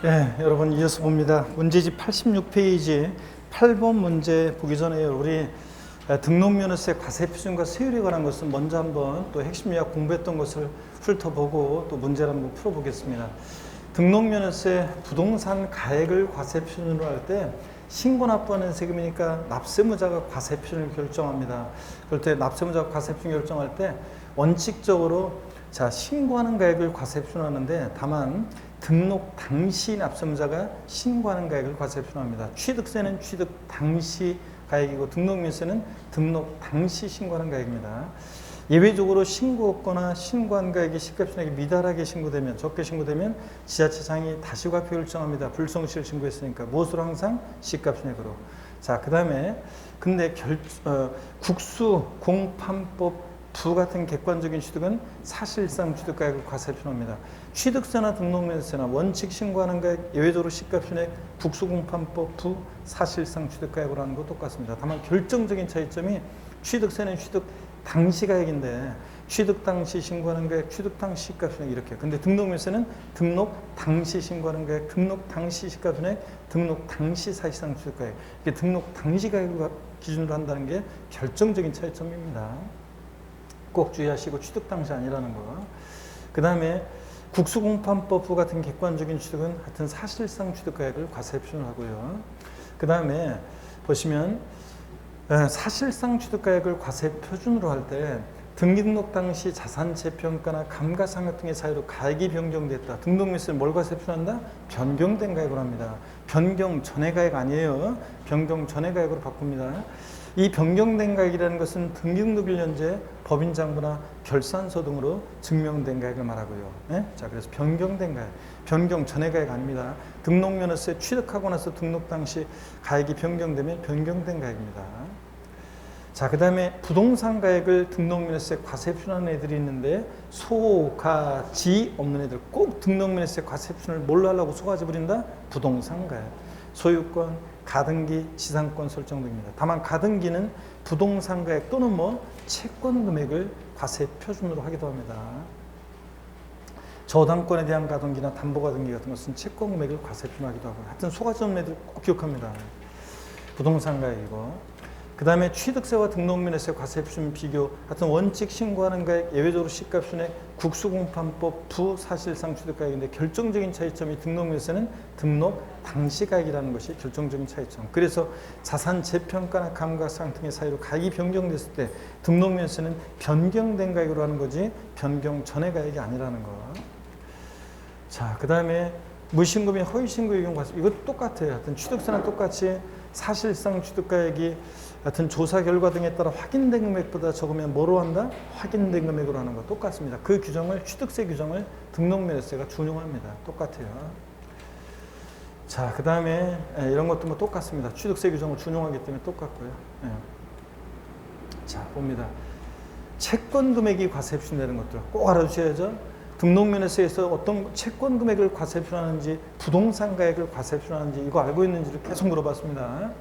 네, 여러분 이어서 봅니다. 문제집 86페이지 8번 문제 보기 전에 우리 등록면허세 과세표준과 세율에 관한 것은 먼저 한번 또 핵심 요약 공부했던 것을 훑어보고 또 문제를 한번 풀어보겠습니다. 등록면허세 부동산 가액을 과세표준으로 할 때 신고 납부하는 세금이니까 납세무자가 과세표준을 결정합니다. 그럴 때 납세무자가 과세표준 결정할 때 원칙적으로 신고하는 가액을 과세표준으로 하는데 다만 등록 당시 납세무자가 신고하는 가액을 과세표준합니다. 취득세는 취득 당시 가액이고 등록면세는 등록 당시 신고하는 가액입니다. 예외적으로 신고했거나 신고한 가액이 시가표준액에 미달하게 신고되면, 적게 신고되면 지자체장이 다시 과표 결정합니다. 불성실을 신고했으니까. 무엇으로? 항상 시가표준액으로. 자, 그 다음에 근데 국수공판법 부 같은 객관적인 취득은 사실상 취득가액을 과세표준합니다. 취득세나 등록면세나 원칙 신고하는 가액, 예외적으로 시가표준액, 국수공판법 부 사실상 취득가액으로 하는 거 똑같습니다. 다만 결정적인 차이점이 취득세는 취득 당시 가액인데 취득 당시 신고하는 가액, 취득 당시 시가표준액 이렇게. 근데 등록면세는 등록 당시 신고하는 가액, 등록 당시 시가표준액, 등록 당시 사실상 취득가액. 이게 등록 당시 가액을 기준으로 한다는 게 결정적인 차이점입니다. 꼭 주의하시고 취득 당시 아니라는 거. 그 다음에 국수공판법 같은 객관적인 취득은 하여튼 사실상 취득가액을 과세표준을 하고요. 그 다음에 보시면 사실상 취득가액을 과세표준으로 할 때 등기등록 당시 자산재평가나 감가상각 등의 사유로 가액이 변경됐다. 등록면세는 뭘 과세표준한다? 변경된 가액으로 합니다. 변경 전의 가액 아니에요. 변경 전의 가액으로 바꿉니다. 이 변경된 가액이라는 것은 등기등록 1년제 법인장부나 결산서 등으로 증명된 가액을 말하고요. 네? 자, 그래서 변경된 가액, 변경 전의 가액 아닙니다. 등록면허세 취득하고 나서 등록 당시 가액이 변경되면 변경된 가액입니다. 자, 그 다음에 부동산 가액을 등록면허세 과세표준하는 애들이 있는데 소, 가, 지 없는 애들 꼭 등록면허세 과세표준을 뭘로 하려고 소가지 부린다? 부동산 가액, 소유권, 가등기, 지상권 설정 등입니다. 다만 가등기는 부동산 가액 또는 채권 금액을 과세 표준으로 하기도 합니다. 저당권에 대한 가등기나 담보 가등기 같은 것은 채권 금액을 과세 표준하기도 하고, 하여튼 소가지 없는 애들 꼭 기억합니다. 부동산 가액이고. 그 다음에 취득세와 등록면허세 과세 표준 비교, 하여튼 원칙 신고하는 가액, 예외적으로 시가표준액, 국수공판법 부 사실상 취득가액인데 결정적인 차이점이 등록면세는 등록 당시 가액이라는 것이 결정적인 차이점. 그래서 자산 재평가나 감가상각 등의 사유로 가액이 변경됐을 때 등록면세는 변경된 가액으로 하는 거지 변경 전의 가액이 아니라는 거. 자, 그 다음에 무신고 및 허위신고의 경우 이것도 똑같아요. 하여튼 취득세는 똑같이 사실상 취득가액이 하여튼 조사 결과 등에 따라 확인된 금액보다 적으면 뭐로 한다? 확인된 금액으로 하는 거 똑같습니다. 그 규정을, 취득세 규정을 등록면허세가 준용합니다. 똑같아요. 자, 그 다음에 이런 것도 똑같습니다. 취득세 규정을 준용하기 때문에 똑같고요. 자, 봅니다. 채권 금액이 과세 표준되는 것들 꼭 알아두셔야죠. 등록면허세에서 어떤 채권 금액을 과세 표준하는지, 부동산 가액을 과세 표준하는지 이거 알고 있는지를 계속 물어봤습니다.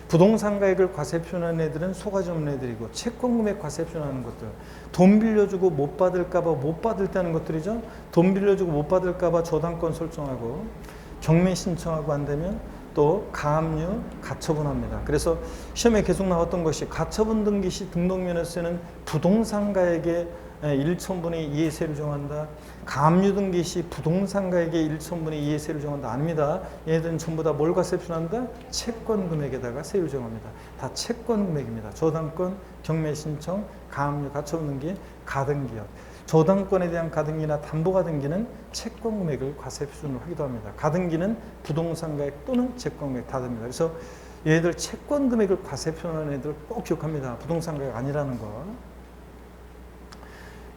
부동산 가액을 과세 표준하는 애들은 소가지 없는 애들이고, 채권 금액 과세 표준하는 것들, 돈 빌려주고 못 받을까봐 못 받을 때 하는 것들이죠. 돈 빌려주고 못 받을까봐 저당권 설정하고, 경매 신청하고 안 되면 또 가압류, 가처분합니다. 그래서 시험에 계속 나왔던 것이 가처분 등기 시 등록면허세는 부동산 가액의 1천분의 2의 세를 정한다. 가압류 등기 시 부동산 가액의 1천분의 2의 세를 정한다. 아닙니다. 얘네들은 전부 다 뭘 과세 표준한다? 채권 금액에다가 세율 정합니다. 다 채권 금액입니다. 저당권, 경매 신청, 가압류, 가처분 등기, 가등기요. 저당권에 대한 가등기나 담보 가등기는 채권 금액을 과세 표준으로 하기도 합니다. 가등기는 부동산 가액 또는 채권 금액 다 됩니다. 그래서 얘들 채권 금액을 과세 표준하는 애들 꼭 기억합니다. 부동산 가액 아니라는 거.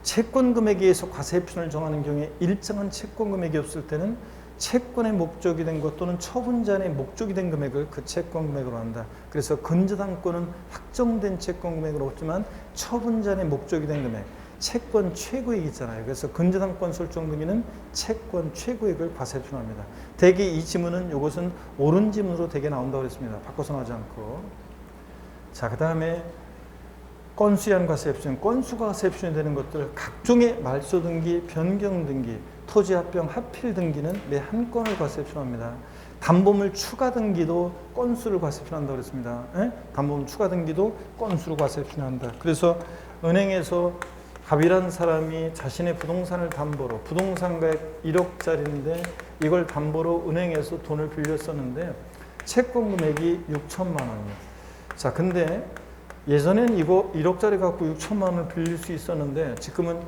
채권 금액에 의해서 과세 표준을 정하는 경우에 일정한 채권 금액이 없을 때는 채권의 목적이 된 것 또는 처분자의 목적이 된 금액을 그 채권 금액으로 한다. 그래서 근저당권은 확정된 채권 금액으로 없지만 처분자의 목적이 된 금액, 채권 최고액 있잖아요. 그래서 근저당권 설정 등기는 채권 최고액을 과세 표준합니다. 대개 이 지문은 이것은 옳은 지문으로 대개 나온다고 했습니다. 바꿔서 나오지 않고. 자, 그 다음에 건수에 과세 옵션, 건수가 과세 옵션이 되는 것들, 각종의 말소 등기, 변경 등기, 토지 합병, 하필 등기는 매 한 건을 과세 옵션합니다. 담보물 추가 등기도 건수를 과세 옵션한다고 그랬습니다. 담보물 추가 등기도 건수를 과세 옵션한다. 그래서 은행에서 갑이라는 사람이 자신의 부동산을 담보로, 부동산 가액 1억짜리인데 이걸 담보로 은행에서 돈을 빌렸었는데 채권 금액이 6천만 원이에요. 자, 근데 예전엔 이거 1억짜리 갖고 6천만 원을 빌릴 수 있었는데 지금은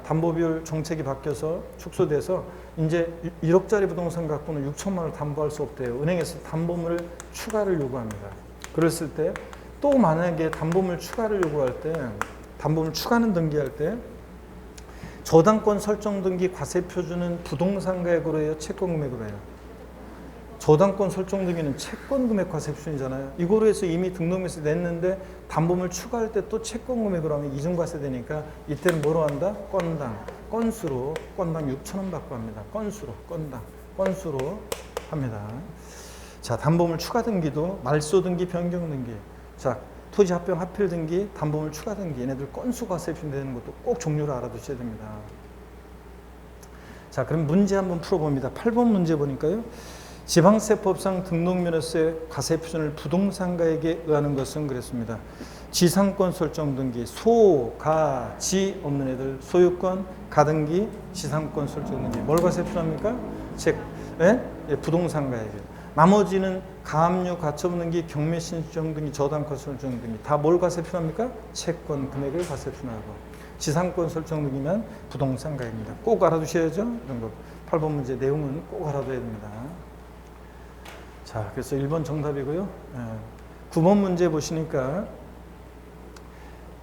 담보비율 정책이 바뀌어서 축소돼서 이제 1억짜리 부동산 갖고는 6천만 원을 담보할 수 없대요. 은행에서 담보물을 추가를 요구합니다. 그랬을 때 또 만약에 담보물 추가를 요구할 때, 담보물 추가는 등기할 때 저당권 설정 등기 과세 표준은 부동산 가액으로 해요, 채권 금액으로 해요? 저당권 설정 등기는 채권 금액 과세 표준이잖아요. 이거로 해서 이미 등록명세 냈는데 담보물 추가할 때 또 채권 금액으로 하면 이중과세 되니까 이때는 뭐로 한다? 건당, 건수로, 건당 6천 원 받고 합니다. 건수로, 건당, 건수로 합니다. 자, 담보물 추가 등기도 말소 등기, 변경 등기. 자, 토지 합병 하필 등기, 담보물 추가 등기, 얘네들 건수 과세 표준되는 것도 꼭 종류를 알아두셔야 됩니다. 자, 그럼 문제 한번 풀어봅니다. 8번 문제 보니까요. 지방세법상 등록면허세 과세 표준을 부동산가액에 의하는 것은 그랬습니다. 지상권 설정 등기, 소, 가, 지 없는 애들, 소유권, 가등기, 지상권 설정 등기. 뭘 과세 표준합니까? 부동산가액이에요. 나머지는 가압류, 가처분 등기, 경매신청 등기, 저당권 설정 등기 다 뭘 과세 표준합니까? 채권 금액을 과세 표준하고 지상권 설정 등기면 부동산 가액입니다. 꼭 알아두셔야죠. 이런 거 8번 문제 내용은 꼭 알아둬야 됩니다. 자, 그래서 1번 정답이고요. 9번 문제 보시니까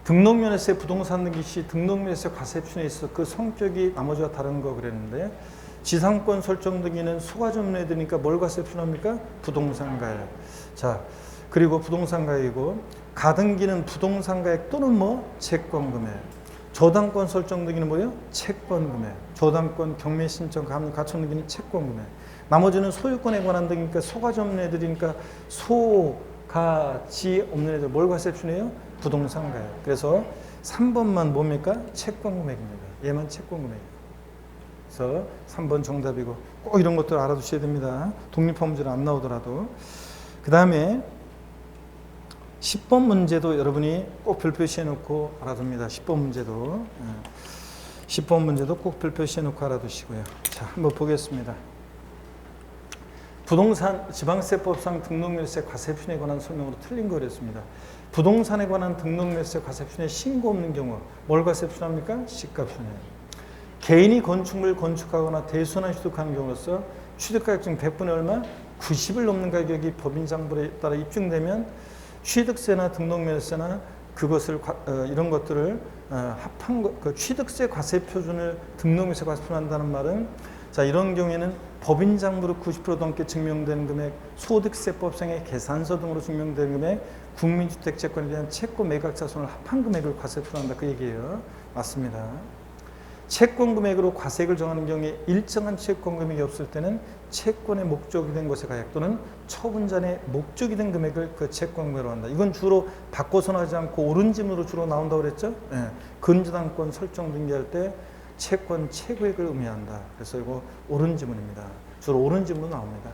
등록면허세 부동산 등기 시 등록면허세 과세 표준에 있어 그 성격이 나머지와 다른 거 그랬는데 지상권 설정 등기는 소가점에 드니까 뭘 과세 표준합니까? 부동산 가액. 자, 그리고 부동산 가액이고 가등기는 부동산 가액 또는 뭐 채권 금액. 저당권 설정 등기는 뭐예요? 채권 금액. 저당권 경매 신청 가처분 등기는 채권 금액. 나머지는 소유권에 관한 등이니까 소가점 애들이니까 소, 가, 지 없는 애들 뭘 과세 표준해요? 부동산 가액. 그래서 3번만 뭡니까? 채권 금액입니다. 얘만 채권 금액. 그래서 3번 정답이고 꼭 이런 것들 알아두셔야 됩니다. 독립화 문제는 안 나오더라도. 그 다음에 10번 문제도 여러분이 꼭 별표시해 놓고 알아둡니다. 10번 문제도 10번 문제도 꼭 별표시해 놓고 알아두시고요. 자, 한번 보겠습니다. 부동산 지방세법상 등록면허세 과세 표준에 관한 설명으로 틀린 거였습니다. 부동산에 관한 등록면허세 과세 표준에 신고 없는 경우 뭘 과세 표준합니까? 시가 표준이에요. 개인이 건축물 건축하거나 대수나 취득하는 경우로서 취득가격 중 100분의 얼마? 90을 넘는 가격이 법인장부에 따라 입증되면 취득세나 등록면허세나 그것을 이런 것들을 합한 그 취득세 과세 표준을 등록면허세 과세 표준한다는 말은 자, 이런 경우에는 법인장부로 90% 넘게 증명되는 금액, 소득세법상의 계산서 등으로 증명되는 금액, 국민주택채권에 대한 채권 매각자손을 합한 금액을 과세 표준한다 그 얘기예요. 맞습니다. 채권 금액으로 과세액을 정하는 경우에 일정한 채권 금액이 없을 때는 채권의 목적이 된 것의 가액 또는 처분자의 목적이 된 금액을 그 채권 금액으로 한다. 이건 주로 바꿔서는 하지 않고 옳은 지문으로 주로 나온다고 그랬죠. 근저당권 설정 등기할 때 채권 채권액을 의미한다. 그래서 이거 옳은 지문입니다. 주로 옳은 지문으로 나옵니다.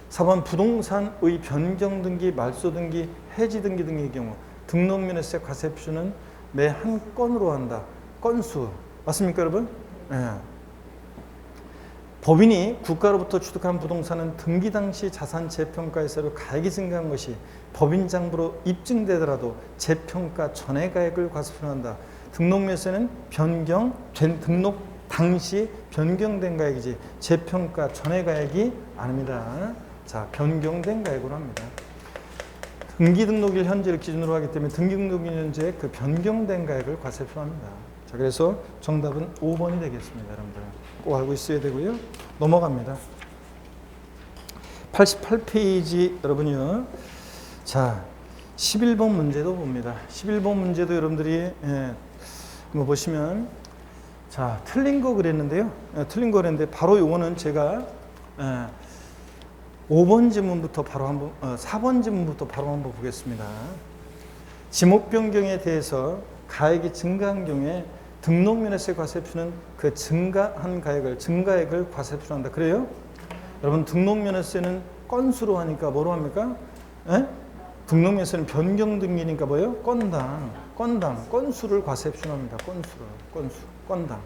4번 부동산의 변경 등기, 말소 등기, 해지 등기 등의 경우 등록면허세 과세 표준은 매 한 건으로 한다. 건수. 맞습니까, 여러분? 네. 법인이 국가로부터 취득한 부동산은 등기 당시 자산 재평가에서 가액이 증가한 것이 법인장부로 입증되더라도 재평가 전의 가액을 과세 표준한다. 등록면허세는 변경된 등록 당시 변경된 가액이지 재평가 전의 가액이 아닙니다. 자, 변경된 가액으로 합니다. 등기 등록일 현재를 기준으로 하기 때문에 등기 등록일 현재 그 변경된 가액을 과세 표준합니다. 자, 그래서 정답은 5번이 되겠습니다. 여러분들 꼭 알고 있어야 되고요. 넘어갑니다. 88페이지 여러분이요. 자, 11번 문제도 봅니다. 11번 문제도 여러분들이 한번 보시면 자, 틀린 거 그랬는데요. 틀린 거 그랬는데 바로 요거는 제가 5번 지문부터 바로 한번 4번 지문부터 바로 한번 보겠습니다. 지목 변경에 대해서 가액이 증가한 경우에 등록면허세 과세표는 그 증가한 증가액을 과세표로 한다. 그래요? 여러분 등록면허세는 건수로 하니까 뭐로 합니까? 에? 등록면허세는 변경 등기니까 뭐예요? 건수를 과세표로 합니다. 건당.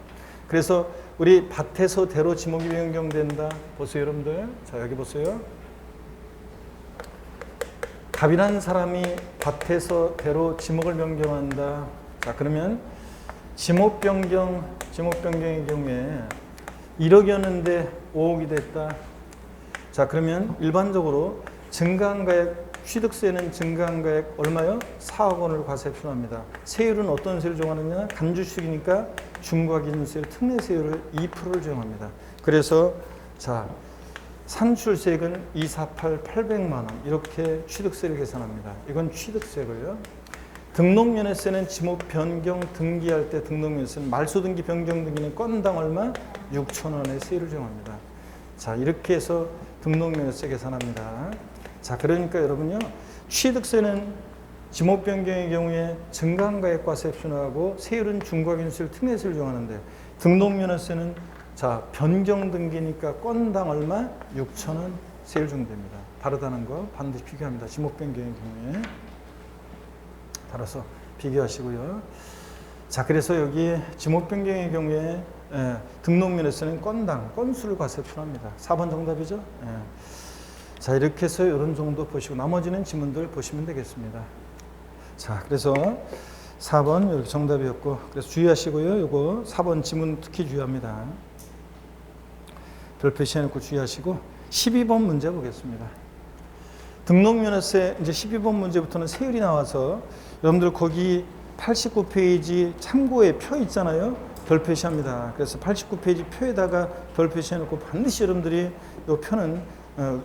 그래서 우리 밭에서 대로 지목이 변경된다. 보세요, 여러분들. 자, 여기 보세요. 갑이라는 사람이 밭에서 대로 지목을 변경한다. 자, 그러면 지목 변경의 경우에 1억이었는데 5억이 됐다. 자, 그러면 일반적으로 증가한 가액, 취득세는 증가한 가액 얼마요? 4억 원을 과세표로 합니다. 세율은 어떤 세율을 정하느냐? 간주식이니까 중과기준세율, 특례세율을 2%를 적용합니다. 그래서 자, 산출세액은 248, 800만 원 이렇게 취득세를 계산합니다. 이건 취득세고요. 등록면허세는 지목 변경 등기할 때 등록면허세는 말소등기 변경 등기는 건당 얼마? 6천 원의 세율을 정합니다. 자, 이렇게 해서 등록면허세 계산합니다. 자, 그러니까 여러분요, 취득세는 지목 변경의 경우에 증가한 가액 과세표를 하고 세율은 중과기준세율, 특례세율을 정하는데 등록면허세는 자, 변경 등기니까 건당 얼마? 6천 원 세율 적용됩니다. 다르다는 거 반드시 비교합니다. 지목 변경의 경우에. 따라서 비교하시고요. 자, 그래서 여기 지목 변경의 경우에 등록면허세는 건수를 과세표로 합니다. 4번 정답이죠? 자, 이렇게 해서 이런 정도 보시고 나머지는 지문들 보시면 되겠습니다. 자, 그래서 4번 이렇게 정답이었고, 그래서 주의하시고요. 요거 4번 지문 특히 주의합니다. 별 표시해놓고 주의하시고 12번 문제 보겠습니다. 등록면허세 이제 12번 문제부터는 세율이 나와서 여러분들 거기 89페이지 참고의 표 있잖아요. 별 표시합니다. 그래서 89페이지 표에다가 별 표시해놓고 반드시 여러분들이 이 표는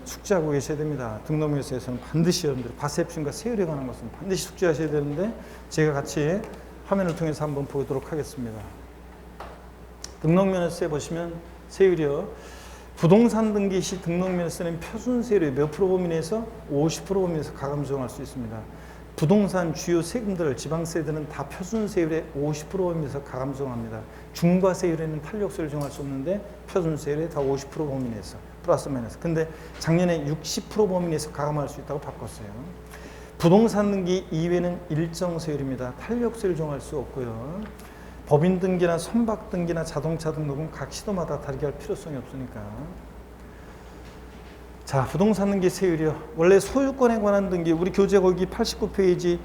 숙지하고 계셔야 됩니다. 등록면허세에서는 반드시 여러분들 과세표과 세율에 관한 것은 반드시 숙지하셔야 되는데 제가 같이 화면을 통해서 한번 보도록 하겠습니다. 등록면허세 보시면 세율이요. 부동산 등기 시 등록면허세는 표준세율의 몇 프로 범위 내에서 50% 범위 내에서 가감 적용할 수 있습니다. 부동산 주요 세금들, 지방세들은 다 표준세율의 50% 범위 내에서 가감 적용합니다. 중과세율에는 탄력세율을 적용할 수 없는데 표준세율에 다 50% 범위 내에서 플러스 마이너스. 근데 작년에 60% 범위 내에서 가감할 수 있다고 바꿨어요. 부동산 등기 이외에는 일정 세율입니다. 탄력세율을 적용할 수 없고요. 법인 등기나 선박 등기나 자동차 등록은 각 시도마다 다르게 할 필요성이 없으니까. 자, 부동산 등기 세율이요. 원래 소유권에 관한 등기, 우리 교재 거기 89페이지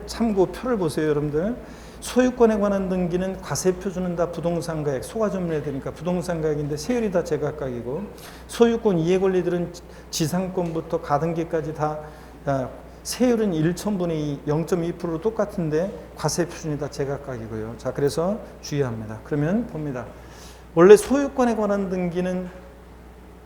참고표를 보세요, 여러분들. 소유권에 관한 등기는 과세표 주는 다 부동산 가액, 소가점을 해야 되니까 부동산 가액인데 세율이 다 제각각이고, 소유권 이해 권리들은 지상권부터 가등기까지 다 세율은 1,000분의 2, 0.2%로 똑같은데 과세 표준이 다 제각각이고요. 자, 그래서 주의합니다. 그러면 봅니다. 원래 소유권에 관한 등기는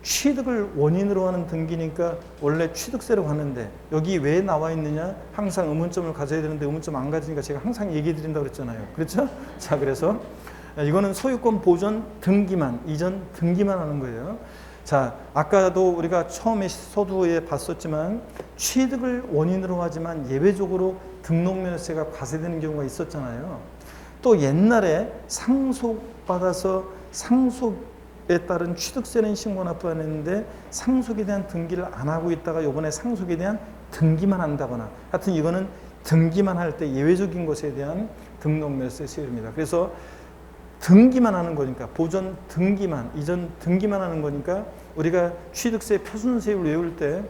취득을 원인으로 하는 등기니까 원래 취득세로 하는데 여기 왜 나와 있느냐? 항상 의문점을 가져야 되는데 의문점 안 가지니까 제가 항상 얘기해 드린다고 그랬잖아요. 그렇죠? 자, 그래서 이거는 소유권 보존 등기만, 이전 등기만 하는 거예요. 자, 아까도 우리가 처음에 서두에 봤었지만 취득을 원인으로 하지만 예외적으로 등록면허세가 과세되는 경우가 있었잖아요. 또 옛날에 상속받아서 상속에 따른 취득세는 신고 납부 안 했는데 상속에 대한 등기를 안 하고 있다가 이번에 상속에 대한 등기만 한다거나 하여튼 이거는 등기만 할 때 예외적인 것에 대한 등록면허세 세율입니다. 그래서 등기만 하는 거니까 보존 등기만, 이전 등기만 하는 거니까 우리가 취득세 표준세율 외울 때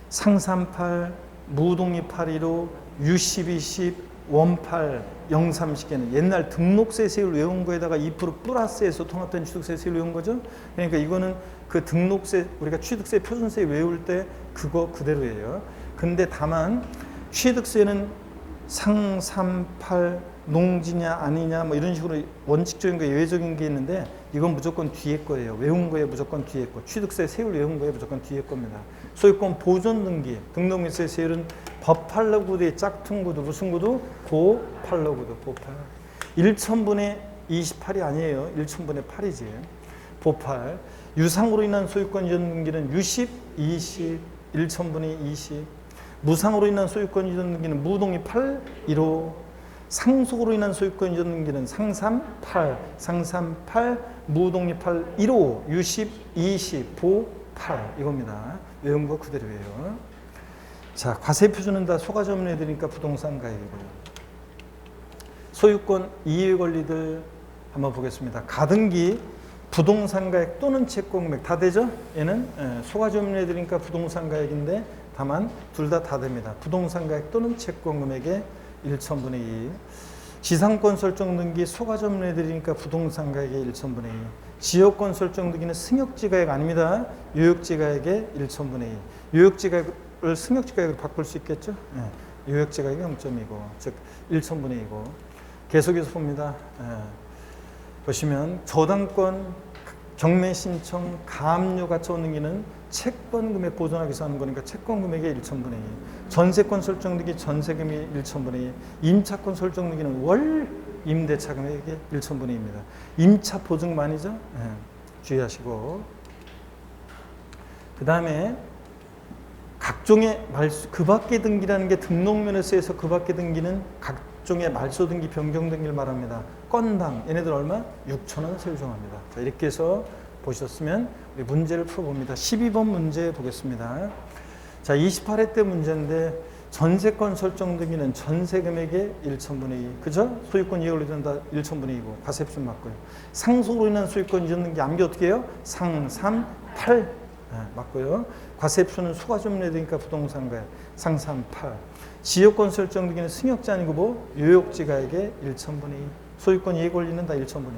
상삼팔, 무동이 815, U1210, 원팔, 030에는 옛날 등록세 세율 외운 거에다가 2% 플러스해서 통합된 취득세 세율 외운 거죠. 그러니까 이거는 그 등록세, 우리가 취득세 표준세 외울 때 그거 그대로예요. 근데 다만 취득세는 상삼팔, 농지냐 아니냐 뭐 이런 식으로 원칙적인 거 예외적인 게 있는데 이건 무조건 뒤에 거예요. 외운 거에 무조건 뒤에 거. 취득세 세율 외운 거에 무조건 뒤에 겁니다. 소유권 보존 등기 등록면허세 세율은 법팔로구도의 짝퉁 구도 무슨 구도? 고팔로구도 보팔. 1,000분의 28이 아니에요. 1,000분의 8이지. 보팔. 유상으로 인한 소유권 이전 등기는 60, 20, 1,000분의 20. 무상으로 인한 소유권 이전 등기는 무동의 8, 1호. 상속으로 인한 소유권 이전 등기는 상삼 8, 상삼 8, 무동의 8, 1호, 유십, 20, 보 8 이겁니다. 외운 거 그대로예요. 자, 과세 표준은 다 소가지 없는 애들이니까 부동산 가액이고요. 소유권 이해 권리들 한번 보겠습니다. 가등기, 부동산 가액 또는 채권 금액 다 되죠? 얘는 소가지 없는 애들이니까 부동산 가액인데 다만 둘 다 됩니다. 부동산 가액 또는 채권 금액의 1천분의 2. 지상권 설정 등기 소가지 없는 애들이니까 부동산 가액의 1천분의 2. 지역권 설정 등기는 승역지 가액 아닙니다. 요역지 가액의 1천분의 2. 요역지 가액을 승역지 가액으로 바꿀 수 있겠죠? 요역지 가액이 0.2고 즉 1천분의 2고. 계속해서 봅니다. 보시면 저당권, 경매 신청, 가압류 가처분 등기는 채권 금액 보존하기 위해서 하는 거니까 채권 금액의 1천분의 2. 전세권 설정 등기 전세금이 1천분의 2. 임차권 설정 등기는 월 임대차 금액의 1천분의 2입니다. 임차 보증만이죠. 주의하시고. 그 다음에 각종의 말소, 그 밖의 등기라는 게 등록면허세에서 그 밖의 등기는 각종의 말소 등기, 변경 등기를 말합니다. 건당 얘네들 얼마? 6,000원 세율 정합니다. 자, 이렇게 해서 보셨으면 우리 문제를 풀어봅니다. 12번 문제 보겠습니다. 자, 28회 때 문제인데 전세권 설정 등기는 전세 금액의 1천분의 2. 그죠? 소유권 이해 권리는 다 1천분의 2고 과세 표준 맞고요. 상속으로 인한 소유권 이전 등기 암기 어떻게 해요? 상, 3, 8 맞고요. 과세 표준은 소가지 없는 애들이니까 부동산 가액 상, 3, 8. 지역권 설정 등기는 승역지 아니고 뭐 요역지 가액의 1천분의 2. 소유권 이해 권리는 다 1천분의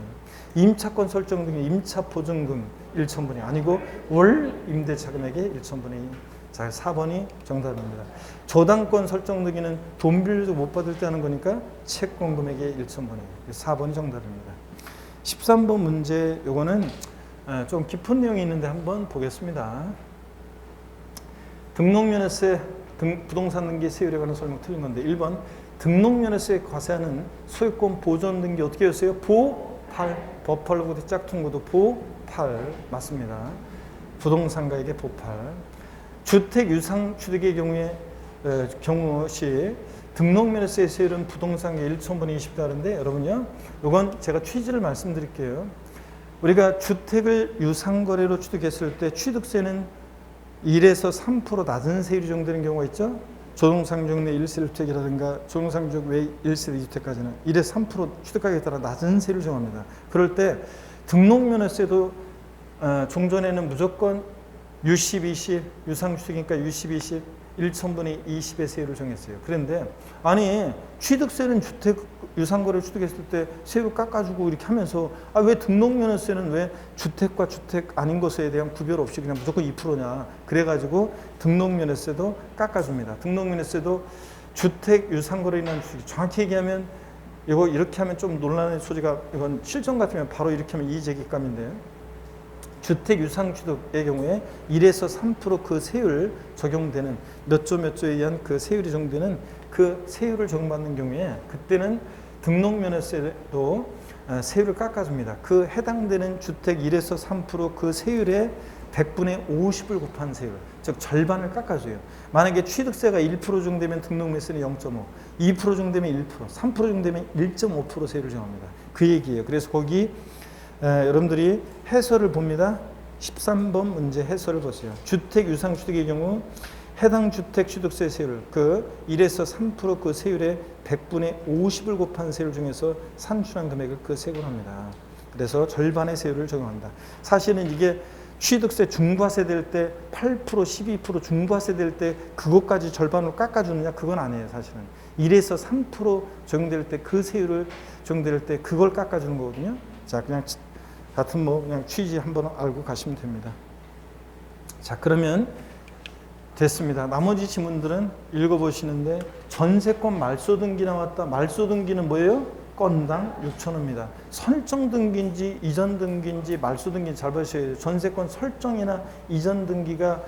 2. 임차권 설정 등기 임차 보증금 1천분의 2 아니고 월 임대차 금액의 1천분의 2. 자, 4번이 정답입니다. 저당권 설정 등기는 돈 빌려도 못 받을 때 하는 거니까 채권 금액의 1천분의 2. 4번이 정답입니다. 13번 문제 요거는 좀 깊은 내용이 있는데 한번 보겠습니다. 등록면허세 부동산 등기 세율에 관한 설명 틀린 건데 1번 등록면허세 과세하는 소유권 보존 등기 어떻게 했어요? 보8 버팔로고도 짝퉁고도 보8 맞습니다. 부동산 가액의 보8 주택 유상 취득의 경우 시 등록면허세 세율은 부동산의 1천분의 20다른데 여러분요 이건 제가 취지를 말씀드릴게요. 우리가 주택을 유상거래로 취득했을 때 취득세는 1에서 3% 낮은 세율이 적용되는 경우가 있죠. 조동상주택 내 1세 1주택이라든가 조동상주택 외 1세 2주택까지는 1에서 3% 취득가격에 따라 낮은 세율을 정합니다. 그럴 때 등록면허세도 종전에는 무조건 유십, 20, 유상주택이니까 유십, 20, 1천분의 20의 세율을 정했어요. 그런데 아니 취득세는 주택 유상거래를 취득했을 때 세율을 깎아주고 이렇게 하면서 왜 등록면허세는 왜 주택과 주택 아닌 것에 대한 구별 없이 그냥 무조건 2%냐 그래가지고 등록면허세도 깎아줍니다. 등록면허세도 주택 유상거래에 인한 정확히 얘기하면 이거 이렇게 하면 좀 논란의 소지가 이건 실정 같으면 바로 이렇게 하면 이의제기감인데요. 주택 유상 취득의 경우에 1에서 3% 그 세율 적용되는 몇 조에 의한 그 세율이 적용되는 그 세율을 적용받는 경우에 그때는 등록면허세도 세율을 깎아줍니다. 그 해당되는 주택 1에서 3% 그 세율의 100분의 50을 곱한 세율, 즉 절반을 깎아줘요. 만약에 취득세가 1% 적용되면 등록면허세는 0.5, 2% 적용되면 1%, 3% 적용되면 1.5% 세율을 정합니다. 그 얘기예요. 그래서 거기 여러분들이 해설을 봅니다. 13번 문제 해설을 보세요. 주택 유상 취득의 경우 해당 주택 취득세 세율 그 1에서 3% 그 세율의 100분의 50을 곱한 세율 중에서 산출한 금액을 그 세율을 합니다. 그래서 절반의 세율을 적용한다. 사실은 이게 취득세 중과세 될 때 8%, 12% 중과세 될 때 그것까지 절반으로 깎아주느냐 그건 아니에요. 사실은 1에서 3% 적용될 때 그 세율을 적용될 때 그걸 깎아주는 거거든요. 자, 그냥 같은 그냥 취지 한번 알고 가시면 됩니다. 자, 그러면 됐습니다. 나머지 지문들은 읽어보시는데 전세권 말소 등기 나왔다. 말소 등기는 뭐예요? 건당 6,000원입니다. 설정 등기인지 이전 등기인지 말소 등기인지 잘 보셔야 돼요. 전세권 설정이나 이전 등기가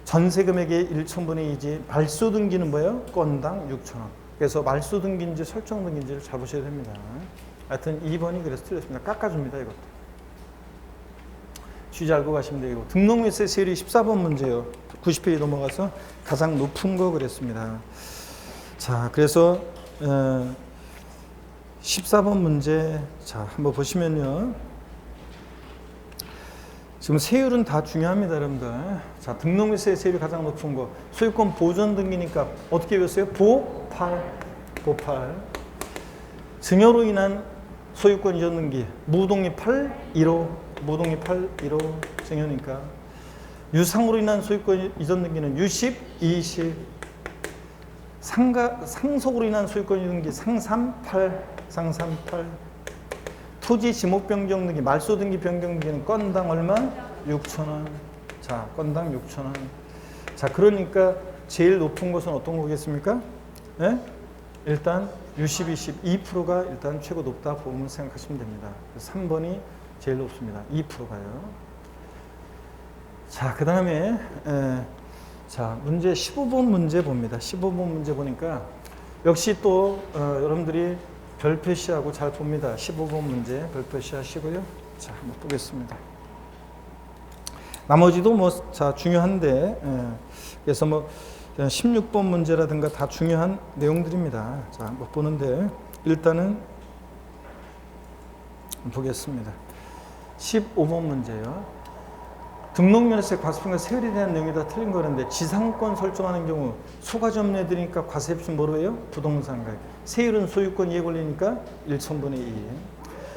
전세 금액의 1천분의 2지 말소 등기는 뭐예요? 건당 6,000원. 그래서 말소 등기인지 설정 등기인지를 잘 보셔야 됩니다. 하여튼 2번이 그래서 틀렸습니다. 깎아줍니다. 이것도. 취지 알고 가시면 되고 등록면허세 세율이 14번 문제예요. 90페이지 넘어가서 가장 높은 거 그랬습니다. 자, 그래서 14번 문제 자 한번 보시면요. 지금 세율은 다 중요합니다, 여러분들. 자, 등록물세 세율이 가장 높은 거. 소유권 보존 등기니까 어떻게 배웠어요? 보팔. 증여로 인한 소유권 이전 등기. 무동의 8, 1호. 무동의 8, 1호 증여니까. 유상으로 인한 소유권 이전 등기는 유십, 20. 상속으로 인한 소유권 이전 등기 상삼팔. 토지 지목 변경 등기, 말소 등기 변경 등기는 건당 얼마? 6,000원. 자, 건당 6,000원. 자, 그러니까 제일 높은 것은 어떤 거겠습니까? 네? 일단 유십, 20, 2%가 일단 최고 높다 보면 생각하시면 됩니다. 3번이 제일 높습니다. 2%가요. 자, 그 다음에 자, 문제 15번 문제 봅니다. 15번 문제 보니까 역시 또 여러분들이 별표시하고 잘 봅니다. 15번 문제 별표시 하시고요. 자, 한번 보겠습니다. 나머지도 뭐 자 중요한데 그래서 뭐 16번 문제라든가 다 중요한 내용들입니다. 자, 한번 보는데 일단은 보겠습니다. 15번 문제요. 등록면허세 과세표가 세율에 대한 내용이 다 틀린 거는데 지상권 설정하는 경우 소가지 없는 애들이니까 과세표는 뭐로 해요? 부동산 가격. 세율은 소유권 이해 권리니까 1,000분의 2.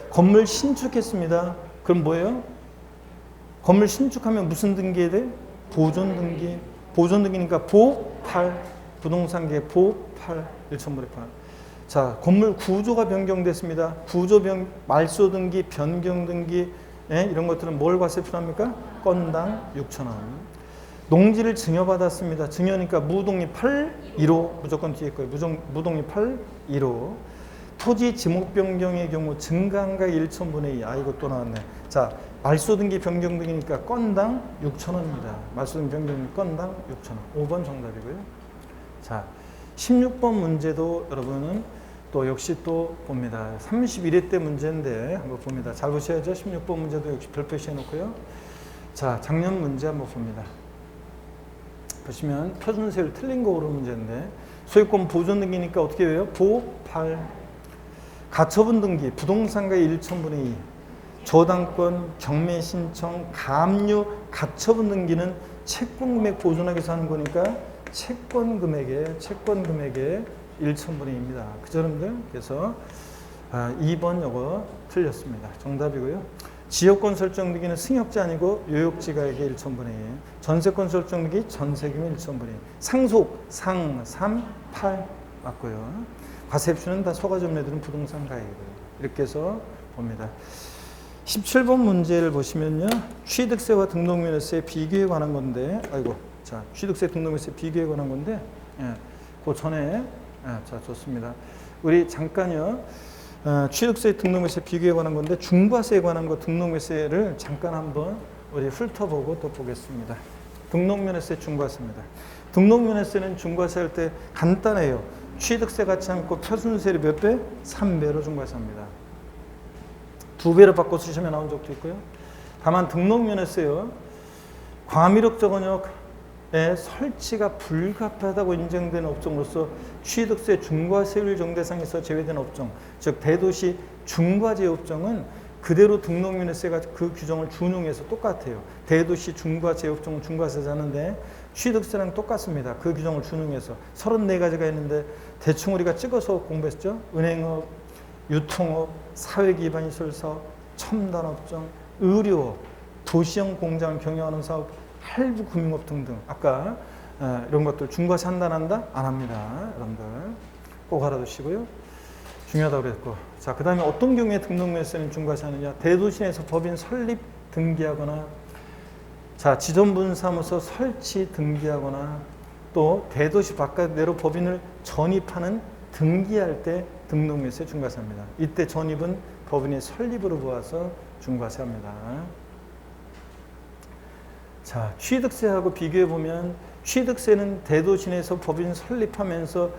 건물 신축했습니다. 그럼 뭐예요? 건물 신축하면 무슨 등기해야 돼? 보존 등기. 보존 등기니까 보8. 부동산 가격 보8. 1,000분의 8. 자, 건물 구조가 변경됐습니다. 말소 등기, 변경 등기 이런 것들은 뭘 과세표로 합니까? 건당 6,000원. 농지를 증여받았습니다. 증여니까 무동이 8, 1호 무조건 뒤에 거예요. 무동이 8, 1호. 토지 지목 변경의 경우 증가한가 1,000분의 2. 아, 이거 또 나왔네. 자, 말소 등기 변경 등이니까 건당 6,000원입니다. 말소 등기 변경 건당 6,000원. 5번 정답이고요. 자, 16번 문제도 여러분은 또 역시 또 봅니다. 31회 때 문제인데 한번 봅니다. 잘 보셔야죠. 16번 문제도 역시 별표시 해놓고요. 자, 작년 문제 한번 봅니다. 보시면 표준세율 틀린 거 오른 문제인데 소유권 보존 등기니까 어떻게 해요? 보8. 가처분 등기 부동산가의 1,000분의 2. 저당권, 경매 신청, 감유, 가처분 등기는 채권 금액 보존하기 위해서 하는 거니까 채권 금액의 1,000분의 2입니다. 그죠, 여러분들? 그래서 2번 요거 틀렸습니다. 정답이고요. 지역권 설정 등기는 승역지 아니고 요역지가액의 1,000분의 2. 전세권 설정 등기 전세금의 1,000분의 2. 상속, 3, 8 맞고요. 과세표는 다 소가지 없는 애들은 부동산 가액이고요. 이렇게 해서 봅니다. 17번 문제를 보시면요. 취득세와 등록면허세 비교에 관한 건데, 자, 취득세 등록면허세 비교에 관한 건데, 그 전에, 자, 좋습니다. 우리 잠깐요. 취득세 등록면허세 비교에 관한 건데 중과세에 관한 거 등록면허세를 잠깐 한번 우리 훑어보고 또 보겠습니다. 등록면허세 중과세입니다. 등록면허세는 중과세 할 때 간단해요. 취득세 같지 않고 표준세를 몇 배? 3배로 중과세합니다. 2배로 바꿔 쓰시면 나온 적도 있고요. 다만 등록면허세요. 과미력 저건역의 설치가 불가피하다고 인정된 업종으로서 취득세 중과세율 정대상에서 제외된 업종, 즉 대도시 중과제 업종은 그대로 등록면허세가 그 규정을 준용해서 똑같아요. 대도시 중과제 업종은 중과세를 하는데 취득세랑 똑같습니다. 그 규정을 준용해서 34가지가 있는데 대충 우리가 찍어서 공부했죠. 은행업, 유통업, 사회기반 시설사업, 첨단업종, 의료업, 도시형 공장을 경영하는 사업, 할부 금융업 등등. 아까 이런 것들 중과세 한다 안 한다? 안 합니다. 여러분들 꼭 알아두시고요. 중요하다고 그랬고. 자, 그 다음에 어떤 경우에 등록면허세는 중과세 하느냐? 대도시 내에서 법인 설립 등기하거나, 자, 지점분사무소 설치 등기하거나, 또 대도시 바깥 내로 법인을 전입하는 등기할 때 등록면허세 중과세합니다. 이때 전입은 법인의 설립으로 보아서 중과세합니다. 자, 취득세하고 비교해 보면 취득세는 대도시 내에서 법인 설립하면서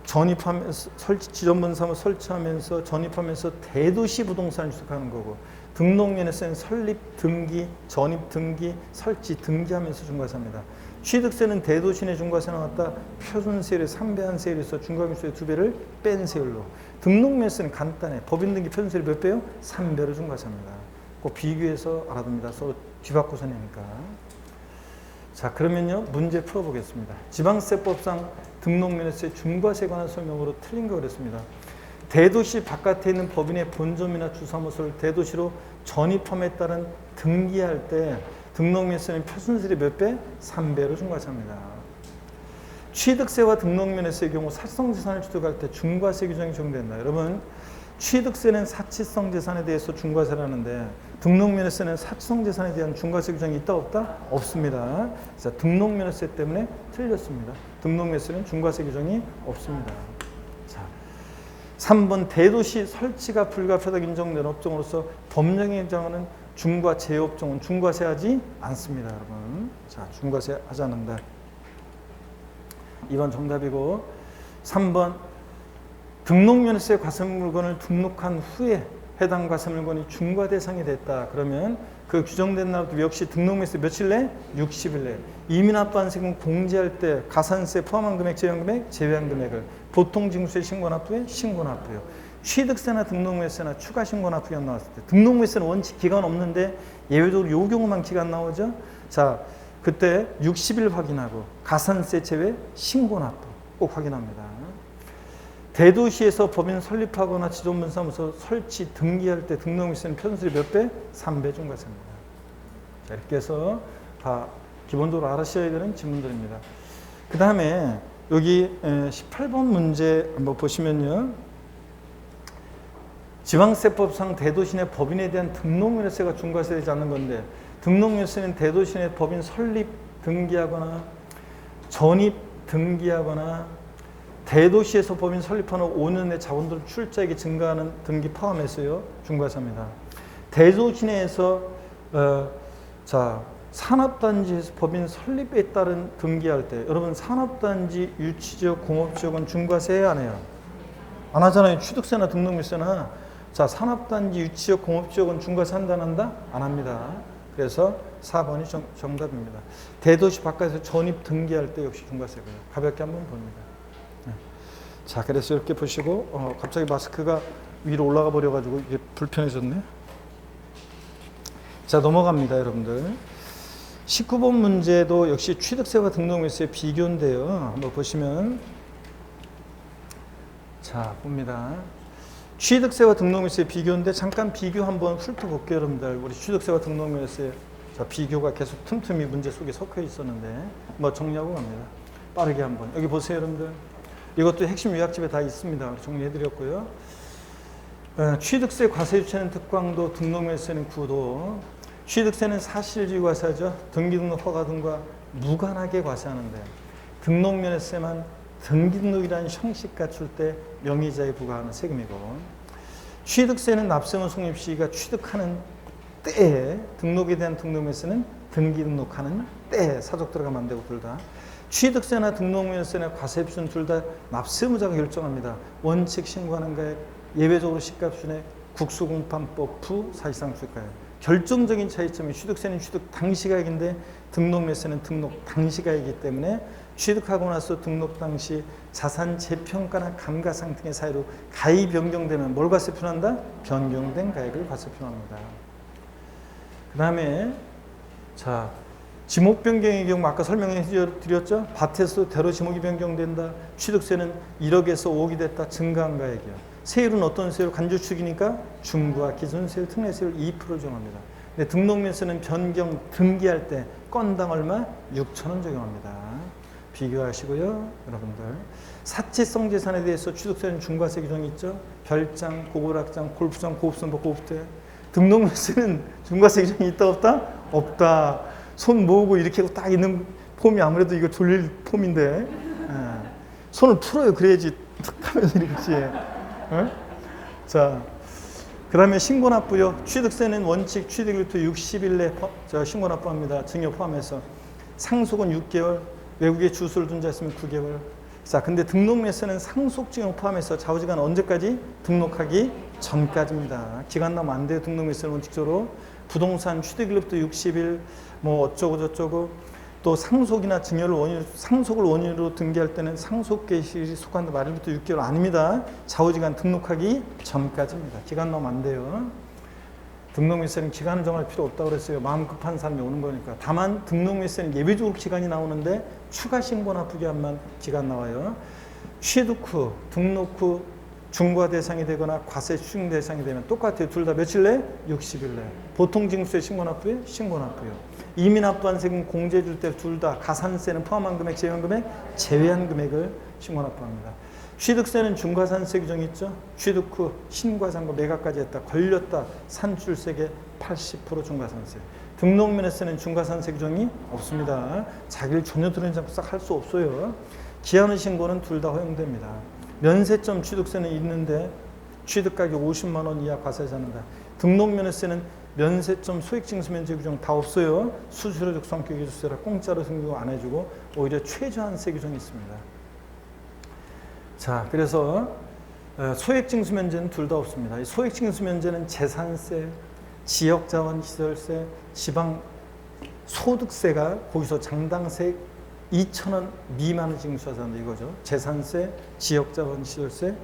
전입하면서 지점분사무소 설치하면서 전입하면서 대도시 부동산을 취득하는 거고, 등록면허세는 설립, 등기, 전입, 등기, 설치, 등기하면서 중과세입니다. 취득세는 대도시 내 중과세 나왔다 표준세율의 3배 세율에서 중과세율의 2배를 뺀 세율로. 등록면허세는 간단해. 법인 등기 표준세율이 몇 배요? 3배로 중과세입니다. 꼭 비교해서 알아둡니다. 서로 뒤바꿔서 내니까. 자, 그러면요 문제 풀어보겠습니다. 지방세법상 등록면허세 중과세에 관한 설명으로 틀린 거 그랬습니다. 대도시 바깥에 있는 법인의 본점이나 주사무소를 대도시로 전입함에 따른 등기할 때 등록면허세는 표준세율이 몇 배? 3배로 중과세합니다. 취득세와 등록면허세의 경우 사치성재산을 취득할 때 중과세 규정이 적용된다. 여러분, 취득세는 사치성 재산에 대해서 중과세를 하는데 등록면허세는 사치성 재산에 대한 중과세 규정이 있다 없다? 없습니다. 자, 등록면허세 때문에 틀렸습니다. 등록면허세는 중과세 규정이 없습니다. 자, 3번 대도시 설치가 불가피하다고 인정된 업종으로서 법령에 인정하는 중과 제업종은 중과세하지 않습니다. 여러분, 자, 중과세하지 않는다. 2번 정답이고 3번 등록면허세 과세 물건을 등록한 후에 해당 과세 물건이 중과 대상이 됐다. 그러면 그 규정된 날부터 역시 등록면허세 며칠 내? 60일 내. 이민합반세금 공제할 때 가산세 포함한 금액, 제외한 금액, 제외한 금액을 보통징수세 신고납부에 신고납부요. 취득세나 등록면허세나 추가 신고납부가 나왔을 때 등록면허세는 원칙 기간 없는데 예외적으로 요 경우만 기간 나오죠. 자, 그때 60일 확인하고 가산세 제외 신고납부 꼭 확인합니다. 대도시에서 법인 설립하거나 지존분사무소 설치 등기할 때 등록면허세는 표준세율이 몇 배? 3배 중과세입니다. 자, 이렇게 해서 다 기본적으로 알아셔야 되는 질문들입니다. 그 다음에 여기 18번 문제 한번 보시면요. 지방세법상 대도시 내 법인에 대한 등록면허세가 중과세되지 않는 건데 등록면허세는 대도시 내 법인 설립 등기하거나 전입 등기하거나 대도시에서 법인 설립한 후 5년 내 자본들 출자액이 증가하는 등기 포함해서요 중과세입니다. 대도시 내에서 산업단지에서 법인 설립에 따른 등기할 때 여러분 산업단지 유치지역 공업지역은 중과세 안 해요? 안 하잖아요. 취득세나 등록면허세나. 자, 산업단지 유치지역 공업지역은 중과세 한다 안 한다? 안 합니다. 그래서 4번이 정답입니다. 대도시 바깥에서 전입 등기할 때 역시 중과세고요. 가볍게 한번 봅니다. 네. 자, 그래서 이렇게 보시고 갑자기 마스크가 위로 올라가 버려가지고 이게 불편해졌네. 자, 넘어갑니다, 여러분들. 19번 문제도 역시 취득세와 등록면허세의 비교인데요. 한번 보시면 자, 봅니다. 취득세와 등록면허세의 비교인데 잠깐 비교 한번 훑어볼게요, 여러분들. 우리 취득세와 등록면허세 자, 비교가 계속 틈틈이 문제 속에 섞여 있었는데 뭐 정리하고 갑니다. 빠르게 한번. 여기 보세요, 여러분들. 이것도 핵심 요약집에 다 있습니다. 정리해드렸고요. 취득세 과세유치는 특광도 등록면허세는 구도. 취득세는 사실주의 과세하죠. 등기등록 허가 등과 무관하게 과세하는데 등록면허세만 등기등록이라는 형식 갖출 때 명의자에 부과하는 세금이고 취득세는 납세원 송립 시기가 취득하는 때에 등록에 대한 등록면허세는 등기등록하는 때에 사적 들어가면 안 되고 둘 다 취득세나 등록면허세나 과세비는 둘 다 납세의무자가 결정합니다. 원칙 신고하는 가액, 예외적으로 시가순액, 국수공판법 부 사실상 주가액. 결정적인 차이점이 취득세는 취득 당시가액인데 등록면허세는 등록 당시가액이기 때문에 취득하고 나서 등록 당시 자산 재평가나 감가상 등의 사유로 가액이 변경되면 뭘 과세표현한다? 변경된 가액을 과세표현합니다. 그 다음에 자 지목 변경의 경우 아까 설명해 드렸죠? 밭에서 대로 지목이 변경된다. 취득세는 1억에서 5억이 됐다. 증가한 가액이요. 세율은 어떤 세율? 간주축이니까 중과 기준세율, 특례세율 2% 정합니다. 근데 등록면허세는 변경 등기할 때 건당 얼마? 6,000원 적용합니다. 비교하시고요, 여러분들. 사치성 재산에 대해서 취득세는 중과세 규정이 있죠. 별장, 고고락장, 골프장, 고급선, 고급대. 등록면허세는 중과세 규정이 있다 없다? 없다. 손 모으고 이렇게 하고 딱 있는 폼이 아무래도 이거 졸릴 폼인데 손을 풀어요. 그래야지 툭 하면서 이렇게. 자, 그 다음에 신고납부요. 취득세는 원칙 취득일부터 60일 내 신고납부합니다. 증여 포함해서. 상속은 6개월, 외국에 주소를 둔 자 있으면 9개월. 자, 근데 등록매수는 상속증을 포함해서 좌우지간 언제까지? 등록하기 전까지입니다. 기간 나면 안 돼요. 등록매수는 원칙적으로. 부동산 취득일로부터 60일 뭐 어쩌고 저쩌고, 또 상속이나 증여를 원인으로, 상속을 원인으로 등기할 때는 상속 개시일이 속한다 말일부터 6개월 아닙니다. 좌우지간 등록하기 전까지입니다. 기간 나면 안 돼요. 등록매수는 기간을 정할 필요 없다고 그랬어요. 마음 급한 사람이 오는 거니까. 다만 등록매수는 예외적으로 기간이 나오는데 추가 신고나 부기한만 기간 나와요. 취득 후, 등록 후 중과 대상이 되거나 과세 추징 대상이 되면 똑같아요. 둘 다 며칠 내? 60일 내. 보통 징수에 신고 납부에? 신고 납부요. 이미 납부한 세금 공제해 줄 때 둘 다 가산세는 포함한 금액, 제외한 금액, 제외한 금액을 신고 납부합니다. 취득세는 중과산세 규정이 있죠. 취득 후 신과상고 매각까지 했다, 걸렸다, 산출세계 80% 중과산세. 등록면허세는 중과산세 규정이 없습니다. 자기를 전혀 드러내지 않고 싹 할 수 없어요. 기한의 신고는 둘 다 허용됩니다. 면세점 취득세는 있는데 취득가격 50만 원 이하 과세하지 않는다. 등록면허세는 면세점 소액징수면제 규정 다 없어요. 수수료적 성격의 주세라 공짜로 승부 안 해주고 오히려 최저한세 규정이 있습니다. 자, 그래서 소액징수면제는 둘 다 없습니다. 이 소액징수면제는 재산세, 지역자원시설세, 지방 소득세가 거기서 장당세 2,000원 미만을 징수하자는 이거죠. 재산세, 지역자원시설세,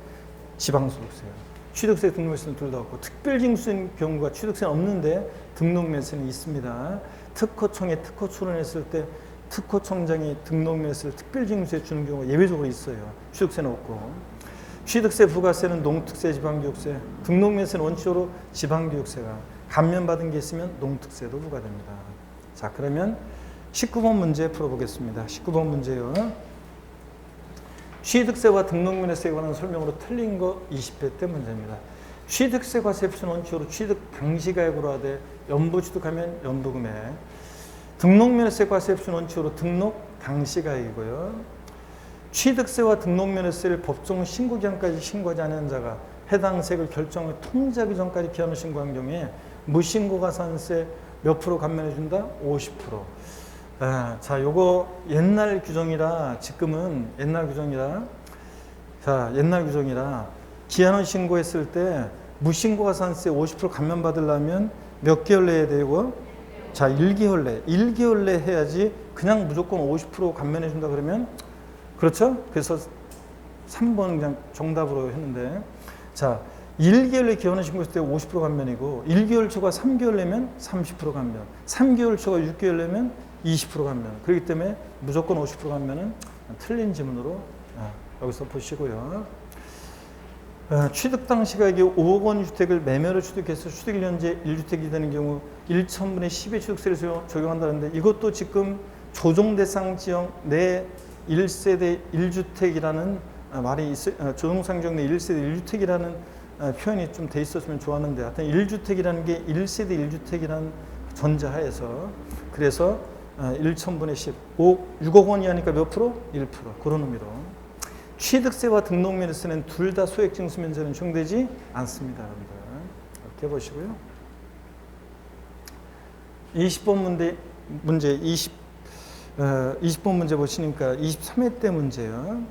지방소득세. 취득세, 등록매수는 둘 다 없고, 특별징수인 경우가 취득세는 없는데 등록매수는 있습니다. 특허청에 특허 출원했을 때 특허청장이 등록매수를 특별징수에 주는 경우가 예외적으로 있어요. 취득세는 없고. 취득세, 부가세는 농특세, 지방교육세, 등록매수는 원칙적으로 지방교육세가, 감면받은 게 있으면 농특세도 부과됩니다. 자, 그러면 19번 문제 풀어보겠습니다. 19번 문제요. 취득세와 등록면허세에 관한 설명으로 틀린 거 20회 때 문제입니다. 취득세 과세 표준 원칙으로 취득 당시가액으로 하되 연부 취득하면 연부금액. 등록면허세 과세 표준 원칙으로 등록 당시가액이고요. 취득세와 등록면허세를 법정 신고기한까지 신고하지 않은 자가 해당 세액을 결정을 통지하기 전까지 기한을 신고한 경우에 무신고가산세 몇 프로 감면해준다? 50%. 자, 요거 옛날 규정이라, 지금은 옛날 규정이라, 자, 옛날 규정이라 기한을 신고했을 때 무신고가산세 50% 감면받으려면 몇 개월 내에 되고, 자, 1개월 내. 1개월 내 해야지. 그냥 무조건 50% 감면해준다 그러면, 그렇죠? 그래서 3번 그냥 정답으로 했는데, 자, 1개월 내 기한을 신고했을 때 50% 감면이고, 1개월 초과 3개월 내면 30% 감면, 3개월 초과 6개월 내면 20% 감면. 그렇기 때문에 무조건 50% 감면은 틀린 지문으로 여기서 보시고요. 취득 당시가액이 5억 원 주택을 매매로 취득해서 취득 1년제 1주택이 되는 경우 1,000분의 10의 취득세를 적용한다는데, 이것도 지금 조정 대상 지역 내 1세대 1주택이라는 말이 조정상 지역 내 1세대 1주택이라는 표현이 좀 돼 있었으면 좋았는데, 하여튼 1주택이라는 게 1세대 1주택이라는 전제하에서, 그래서 1,000분의 10, 6억 원이 하니까 몇 프로? 1%. 그런 의미로. 취득세와 등록면허세는 둘 다 소액징수면제는 적용되지 않습니다. 여러분들. 이렇게 보시고요. 20번 문제 20번 문제 보시니까 23회 때 문제요.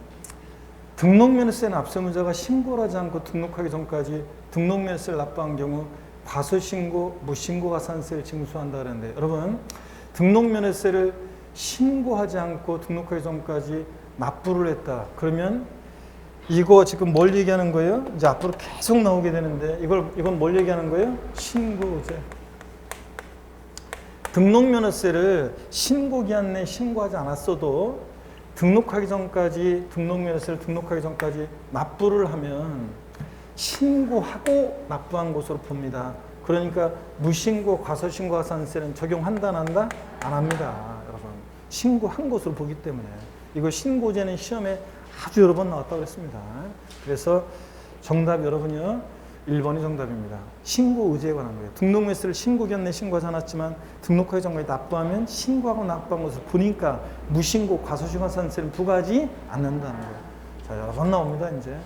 등록면허세는 앞서 문제가 신고를 하지 않고 등록하기 전까지 등록면허세를 납부한 경우 과소신고, 무신고가산세를 징수한다 그랬는데, 여러분 등록면허세를 신고하지 않고 등록하기 전까지 납부를 했다. 그러면 이거 지금 뭘 얘기하는 거예요? 이제 앞으로 계속 나오게 되는데, 이건 뭘 얘기하는 거예요? 신고의제. 등록면허세를 신고기한 내에 신고하지 않았어도 등록하기 전까지, 등록면허세를 등록하기 전까지 납부를 하면 신고하고 납부한 것으로 봅니다. 그러니까 무신고, 과소신고가산세는 적용한다, 안 한다? 안 합니다. 여러분, 신고한 것으로 보기 때문에. 이거 신고제는 시험에 아주 여러 번 나왔다고 했습니다. 그래서 정답 여러분이요, 1번이 정답입니다. 신고 의제에 관한 거예요. 등록면허세를 신고기한 내 신고하지 않았지만 등록하기 전까지 납부하면 신고하고 납부한 것을 보니까 무신고, 과소신고가산세는 부과하지 않는다는 거예요. 자, 여러 번 나옵니다. 이제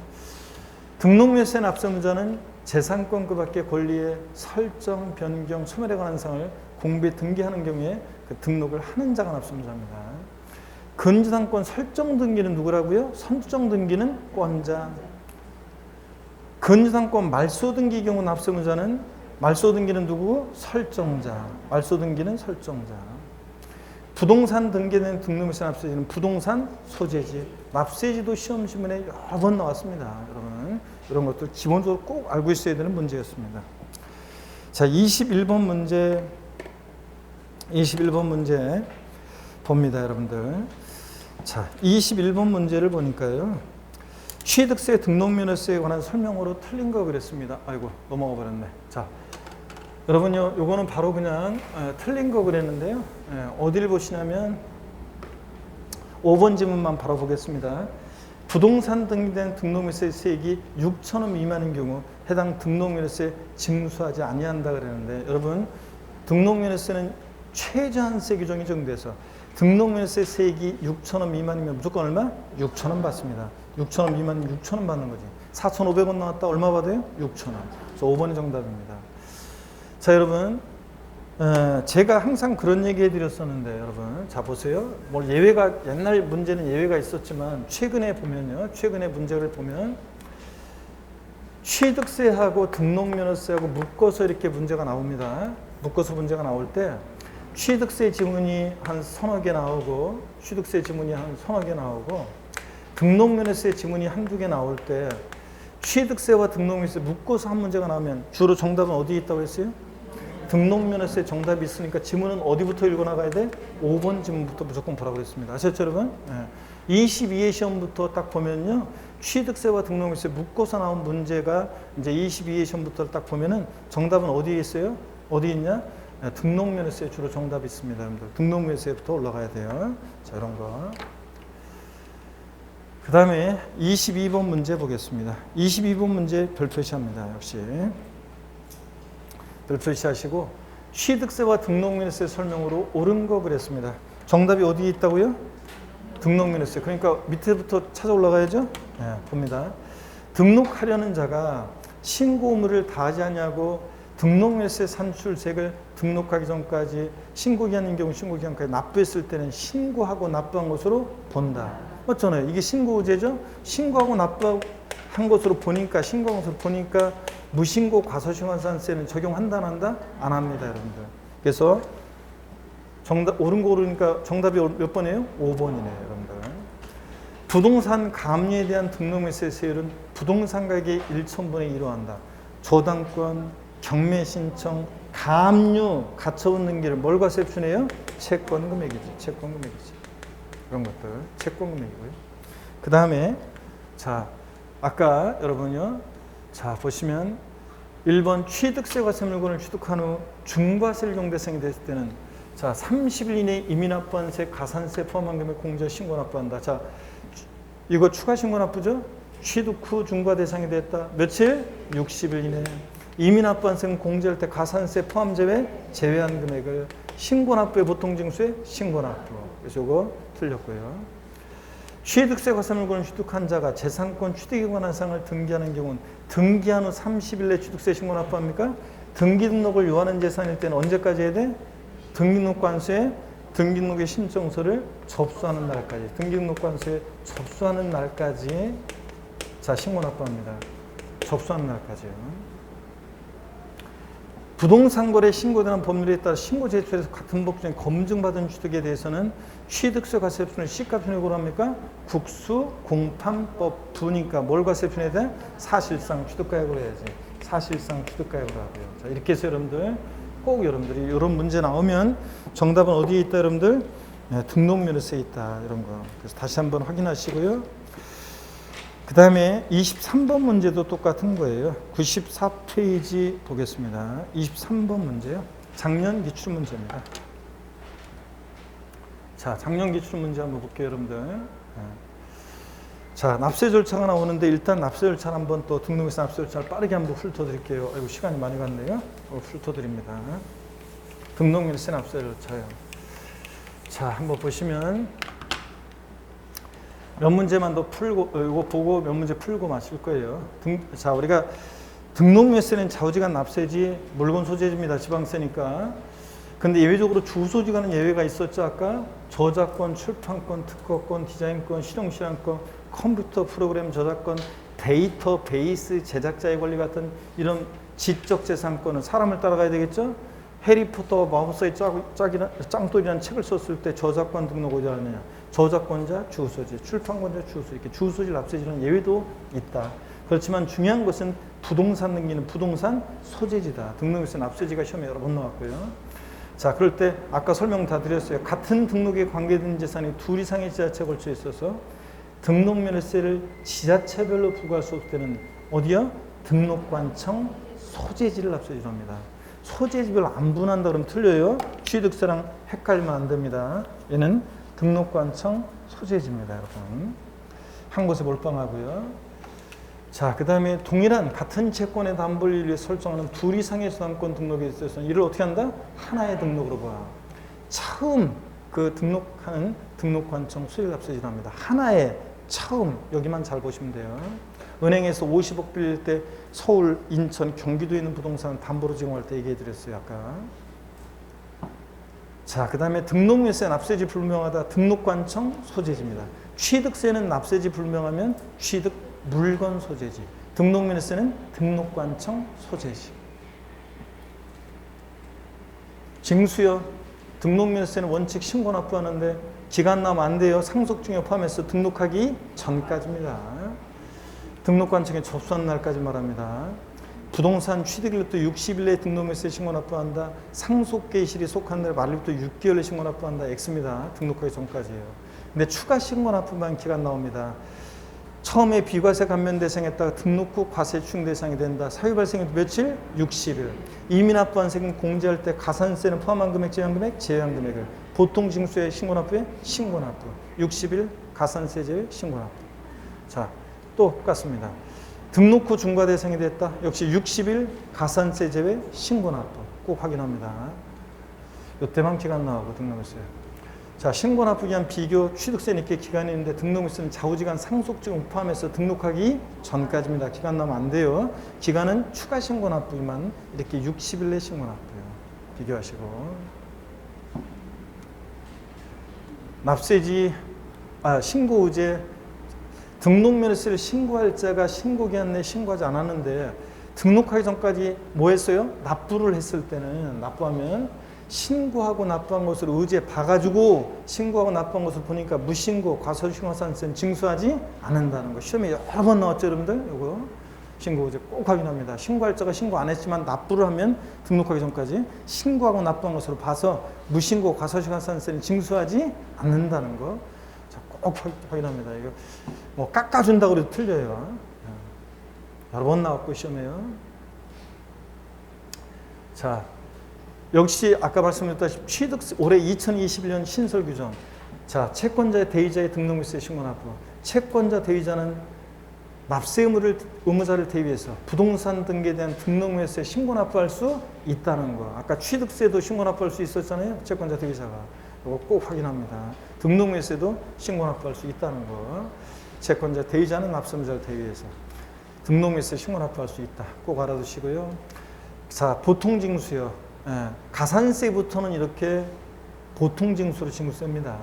등록면허세는 앞서 문제는 재산권그 밖의 권리의 설정, 변경, 소멸에 관한 사항을 공부에 등기하는 경우에 그 등록을 하는 자가 납부 문제입니다. 근저당권 설정 등기는 누구라고요? 선정 등기는 권자. 근저당권 말소 등기 경우 납세무자는 말소 등기는 누구? 설정자. 말소 등기는 설정자. 부동산 등기된 등록물세 납세지는 부동산 소재지. 납세지도 시험 지문에 여러 번 나왔습니다. 여러분 이런 것들 기본적으로 꼭 알고 있어야 되는 문제였습니다. 자, 21번 문제 봅니다, 여러분들. 자, 21번 문제를 보니까요. 취득세 등록면허세에 관한 설명으로 틀린 거 그랬습니다. 아이고, 넘어가 버렸네. 자, 여러분요, 요거는 바로 그냥 틀린 거 그랬는데요. 어디를 보시냐면 5번 지문만 바로 보겠습니다. 부동산 등기된 등록면허세 세액이 6,000원 미만인 경우 해당 등록면허세 징수하지 아니한다 그랬는데, 여러분 등록면허세는 최저한세 규정이 적용돼서 등록면허세 세액이 6,000원 미만이면 무조건 얼마? 6,000원 받습니다. 6,000원 미만이면 6,000원 받는 거지. 4,500원 나왔다 얼마 받아요? 6,000원. 그래서 5번이 정답입니다. 자, 여러분 제가 항상 그런 얘기 해드렸었는데, 여러분 자 보세요. 뭐 예외가, 옛날 문제는 예외가 있었지만 최근에 보면요, 최근에 문제를 보면 취득세하고 등록면허세하고 묶어서 이렇게 문제가 나옵니다. 묶어서 문제가 나올 때 취득세 지문이 한 서너 개 나오고, 취득세 지문이 한 서너 개 나오고, 등록면허세 지문이 한두 개 나올 때 취득세와 등록면허세 묶어서 한 문제가 나오면 주로 정답은 어디에 있다고 했어요? 등록면허세 정답이 있으니까 지문은 어디부터 읽어 나가야 돼? 5번 지문부터 무조건 보라고 그랬습니다. 아셨죠, 여러분? 22회 시험부터 딱 보면요, 취득세와 등록면허세 묶어서 나온 문제가 이제 22회 시험부터 딱 보면은 정답은 어디에 있어요? 어디 있냐? 등록면허세 주로 정답이 있습니다, 여러분들. 등록면허세부터 올라가야 돼요. 자, 이런 거. 그 다음에 22번 문제 보겠습니다. 22번 문제 별표시합니다. 역시 별표시하시고, 취득세와 등록면허세 설명으로 옳은 거 그랬습니다. 정답이 어디에 있다고요? 등록면허세. 그러니까 밑에부터 찾아 올라가야죠. 네, 봅니다. 등록하려는 자가 신고 의무를 다하지 않냐고 등록면허세 산출세액을 등록하기 전까지 신고기한인 경우 신고기한까지 납부했을 때는 신고하고 납부한 것으로 본다. 맞잖아요. 이게 신고제죠. 신고하고 납부한 것으로 보니까, 신고한 것으로 보니까 무신고 과소시환산세는 적용한다 안 한다? 안 합니다, 여러분들. 그래서 정답 옳은 거 고르니까 정답이 몇 번이에요? 5번이네요, 여러분들. 부동산 감리에 대한 등록면허세 세율은 부동산 가격의 1,000분의 1로 한다. 저당권, 경매 신청, 감유, 가처분 등기를 뭘 과세표준해요? 채권 금액이지. 채권 금액이지. 이런 것들 채권 금액이고요. 그 다음에 자, 아까 여러분요, 자 보시면 1번 취득세 과세 물건을 취득한 후 중과세를 경대상이 됐을 때는, 자 30일 이내에 이미 납부한 세, 가산세 포함한 금액 공제 신고 납부한다. 자, 이거 추가 신고 납부죠? 취득 후 중과 대상이 됐다. 며칠? 60일 이내. 이미 납부한 세는 공제할 때 가산세 포함 제외한 금액을 신고 납부의 보통 징수에 신고 납부. 그래서 이거 틀렸고요. 취득세 과세 물건을 취득한 자가 재산권 취득에 관한 사항을 등기하는 경우는 등기한 후 30일 내 취득세 신고 납부합니까? 등기 등록을 요하는 재산일 때는 언제까지 해야 돼? 등기등록관서에 등기등록의 신청서를 접수하는 날까지, 등기등록관서에 접수하는 날까지 자 신고 납부합니다. 접수하는 날까지요. 부동산 거래 신고되는 법률에 따라 신고 제출해서 같은 법정에 검증받은 취득에 대해서는 취득세 과세표준을 시가표준으로 합니까? 국수 공판법 부니까 뭘 과세표준해야 돼? 사실상 취득가액으로 해야지. 사실상 취득가액으로 하고요. 자, 이렇게 해서 여러분들 꼭 여러분들이 이런 문제 나오면 정답은 어디에 있다, 여러분들? 네, 등록면허세에 있다, 이런 거. 그래서 다시 한번 확인하시고요. 그 다음에 23번 문제도 똑같은 거예요. 94페이지 보겠습니다. 23번 문제요. 작년 기출 문제입니다. 자, 작년 기출 문제 한번 볼게요, 여러분들. 자, 납세 절차가 나오는데 일단 납세 절차 한번 또 등록회사 납세 절차를 빠르게 한번 훑어드릴게요. 아이고, 시간이 많이 갔네요. 훑어드립니다. 등록면허세 납세 절차요. 자, 한번 보시면 몇 문제만 더 풀고, 이거 보고 몇 문제 풀고 마실 거예요. 자, 우리가 등록면세는 좌우지간 납세지, 물건 소재지입니다. 지방세니까. 근데 예외적으로 주소지간은 예외가 있었죠, 아까? 저작권, 출판권, 특허권, 디자인권, 실용실현권, 컴퓨터 프로그램 저작권, 데이터베이스 제작자의 권리 같은 이런 지적재산권은 사람을 따라가야 되겠죠? 해리포터 마법사의 짱돌이라는 책을 썼을 때 저작권 등록 어디 하느냐? 저작권자, 주소지, 출판권자, 주소 이렇게 주소지, 납세지는 예외도 있다. 그렇지만 중요한 것은 부동산 등기는 부동산 소재지다. 등록일세 납세지가 시험에 여러 번 나왔고요. 자, 그럴 때 아까 설명 다 드렸어요. 같은 등록에 관계된 재산이 둘 이상의 지자체에 걸쳐 있어서 등록면허세를 지자체별로 부과할 수 없을 때는 어디요? 등록관청 소재지를 납세지로 합니다. 소재지별로 안 분한다 그러면 틀려요. 취득세랑 헷갈리면 안 됩니다. 얘는 등록관청 소재지입니다, 여러분. 한 곳에 몰빵하고요. 자, 그 다음에 동일한 같은 채권의 담보를 위해 설정하는 둘 이상의 저당권 등록에 있어서 이를 어떻게 한다? 하나의 등록으로 봐. 처음 그 등록하는 등록관청 소재납세지를 합니다. 하나의 처음 여기만 잘 보시면 돼요. 은행에서 50억 빌릴 때 서울, 인천, 경기도에 있는 부동산 담보로 제공할 때 얘기해 드렸어요, 아까. 자, 그 다음에 등록물세 납세지 불명하다 등록관청 소재지입니다. 취득세는 납세지 불명하면 취득 물건 소재지. 등록면허세는 등록관청 소재지. 징수요. 등록면허세는 원칙 신고 납부하는데 기간 나면 안 돼요. 상속 중에 포함해서 등록하기 전까지입니다. 등록관청에 접수한 날까지 말합니다. 부동산 취득일로부터 60일 내에 등록면허세 신고 납부한다. 상속 개시일이 속한 날 만료부터 6개월에 신고 납부한다. X입니다. 등록하기 전까지예요. 근데 추가 신고 납부만 기간 나옵니다. 처음에 비과세 감면 대상했다가 등록 후 과세 추징 대상이 된다. 사유 발생일 며칠? 60일. 이미 납부한 세금 공제할 때 가산세는 포함한 금액, 제한 금액, 제한 금액을 보통 징수에 신고 납부에 신고 납부. 60일 가산세 제외 신고 납부. 자, 또 똑같습니다. 등록 후 중과 대상이 됐다. 역시 60일 가산세 제외 신고 납부. 꼭 확인합니다. 이때만 기간 나오고 등록했어요. 자, 신고 납부기 한 비교 취득세는 이렇게 기간이 있는데 등록물세는 좌우지간 상속증 포함해서 등록하기 전까지입니다. 기간 나면 안 돼요. 기간은 추가 신고 납부만 이렇게 60일 내 신고 납부요. 비교하시고. 납세지, 신고 의제, 등록면허세를 신고할 자가 신고기한 내에 신고하지 않았는데 등록하기 전까지 뭐 했어요? 납부를 했을 때는 납부하면 신고하고 납부한 것을 의지에 봐가지고 신고하고 납부한 것을 보니까 무신고, 과소신고산세는 징수하지 않는다는 거. 시험에 여러 번 나왔죠, 여러분들? 이거 신고 의제 꼭 확인합니다. 신고할 자가 신고 안 했지만 납부를 하면 등록하기 전까지 신고하고 납부한 것으로 봐서 무신고, 과소신고산세는 징수하지 않는다는 거. 자, 꼭 확인합니다. 이거 뭐 깎아준다고 해도 틀려요. 여러 번 나왔고 시험에요. 자. 역시 아까 말씀드렸다시피 취득세 올해 2021년 신설 규정. 자, 채권자의 대위자의 등록물세 신고 납부. 채권자 대위자는 납세 의무자를 대위해서 부동산 등기에 대한 등록물세 신고 납부할 수 있다는 거. 아까 취득세도 신고 납부할 수 있었잖아요. 채권자 대위자가. 이거 꼭 확인합니다. 등록물세도 신고 납부할 수 있다는 거. 채권자 대위자는 납세 의무자를 대위해서 등록물세 신고 납부할 수 있다. 꼭 알아두시고요. 자, 보통징수요. 가산세부터는 이렇게 보통징수로 징수합니다.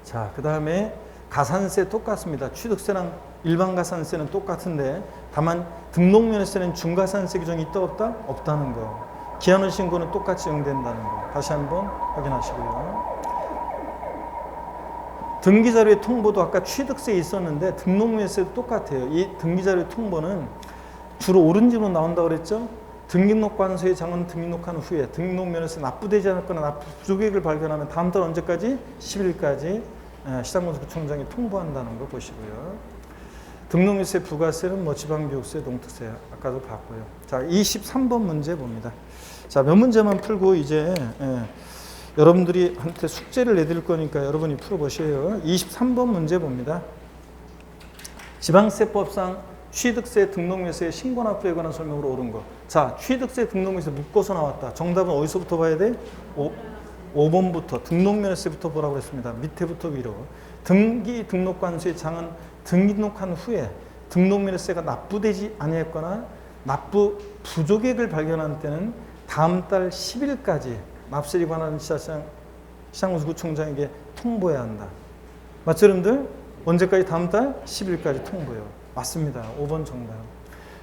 자, 그 다음에 가산세 똑같습니다. 취득세랑 일반 가산세는 똑같은데 다만 등록면허세는 중가산세 규정이 있다 없다? 없다는 거. 기한후 신고는 똑같이 적용된다는 거. 다시 한번 확인하시고요. 등기자료의 통보도 아까 취득세에 있었는데 등록면허세도 똑같아요. 이 등기자료의 통보는 주로 오른쪽으로 나온다고 그랬죠? 등록관서의 장은 등록한 후에 등록면허세 납부되지 않았거나 납부 부족액을 발견하면 다음 달 언제까지? 10일까지 시장공사구청장이 통보한다는 거 보시고요. 등록면허세 부가세는 뭐 지방교육세, 농특세 아까도 봤고요. 자, 23번 문제 봅니다. 자, 몇 문제만 풀고 이제 여러분들이 한테 숙제를 내드릴 거니까 여러분이 풀어보세요. 23번 문제 봅니다. 지방세법상 취득세 등록면허세 신고 납부에 관한 설명으로 옳은 거. 자, 취득세 등록면허세 묶어서 나왔다. 정답은 어디서부터 봐야 돼? 5번부터 등록면허세부터 보라고 했습니다. 밑에부터 위로. 등기 등록관수의 장은 등록한 후에 등록면허세가 납부되지 아니했거나 납부 부족액을 발견한 때는 다음 달 10일까지 납세에 관한 지자체장 시장공사구청장에게 통보해야 한다. 맞죠, 여러분들? 언제까지? 다음 달 10일까지 통보해요. 맞습니다. 5번 정답.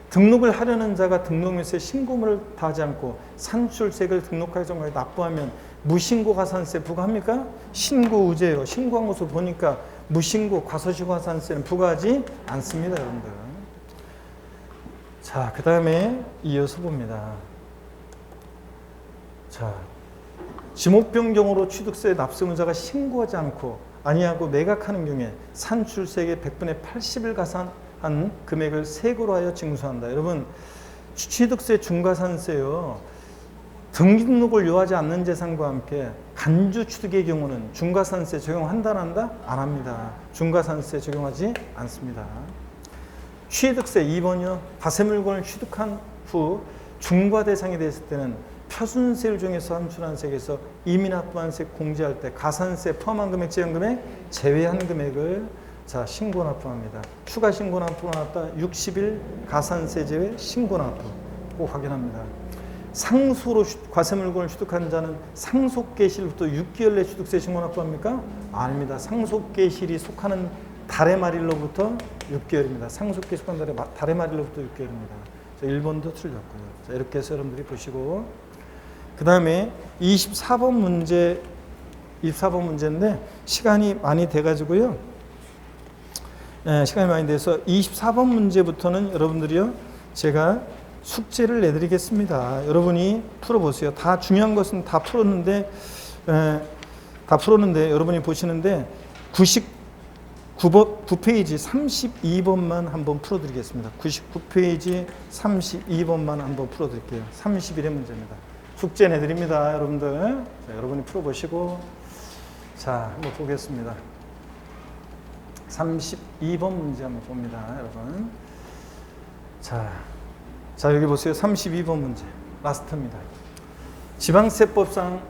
등록을 하려는 자가 등록명세에 신고를 다하지 않고 산출세액을 등록하기 전까지 납부하면 무신고 가산세 부과합니까? 신고 우제예요. 신고한 것을 보니까 무신고 과소시가산세는 부과하지 않습니다, 여러분들. 자, 그 다음에 이어서 봅니다. 자, 지목 변경으로 취득세 납세문자가 신고하지 않고 아니하고 매각하는 경우에 산출세액의 100분의 80을 가산한 금액을 세금으로 하여 징수한다. 여러분, 취득세 중과산세요. 등록을 요하지 않는 재산과 함께 간주 취득의 경우는 중과산세 적용한다, 안 한다? 안 합니다. 중과산세 적용하지 않습니다. 취득세 2번이요. 과세물건을 취득한 후 중과 대상이 됐을 때는 표준세율 중에서 함수한 세액에서 이미 납부한 세액 공제할 때 가산세 포함한 금액, 제한 금액, 제외한 금액을 자 신고 납부합니다. 추가 신고 납부 나왔다. 60일 가산세 제외 신고 납부 꼭 확인합니다. 상속으로 과세물건을 취득한 자는 상속계실부터 6개월 내 취득세 신고 납부합니까? 아닙니다. 상속계실이 속하는 달의 말일로부터 6개월입니다. 상속계에 속한 달의 말일로부터 6개월입니다. 1번도 틀렸고요. 자, 이렇게 해서 여러분들이 보시고 그 다음에 24번 문제인데 시간이 많이 돼가지고요. 시간이 많이 돼서 24번 문제부터는 여러분들이요. 제가 숙제를 내드리겠습니다. 여러분이 풀어보세요. 다 중요한 것은 다 풀었는데 여러분이 보시는데 9페이지 32번만 한번 풀어드리겠습니다. 99페이지 32번만 한번 풀어드릴게요. 31의 문제입니다. 숙제 내드립니다, 여러분들. 자, 여러분이 풀어보시고 자, 한번 보겠습니다. 32번 문제 한번 봅니다, 여러분. 자, 여기 보세요. 32번 문제. 라스트입니다. 지방세법상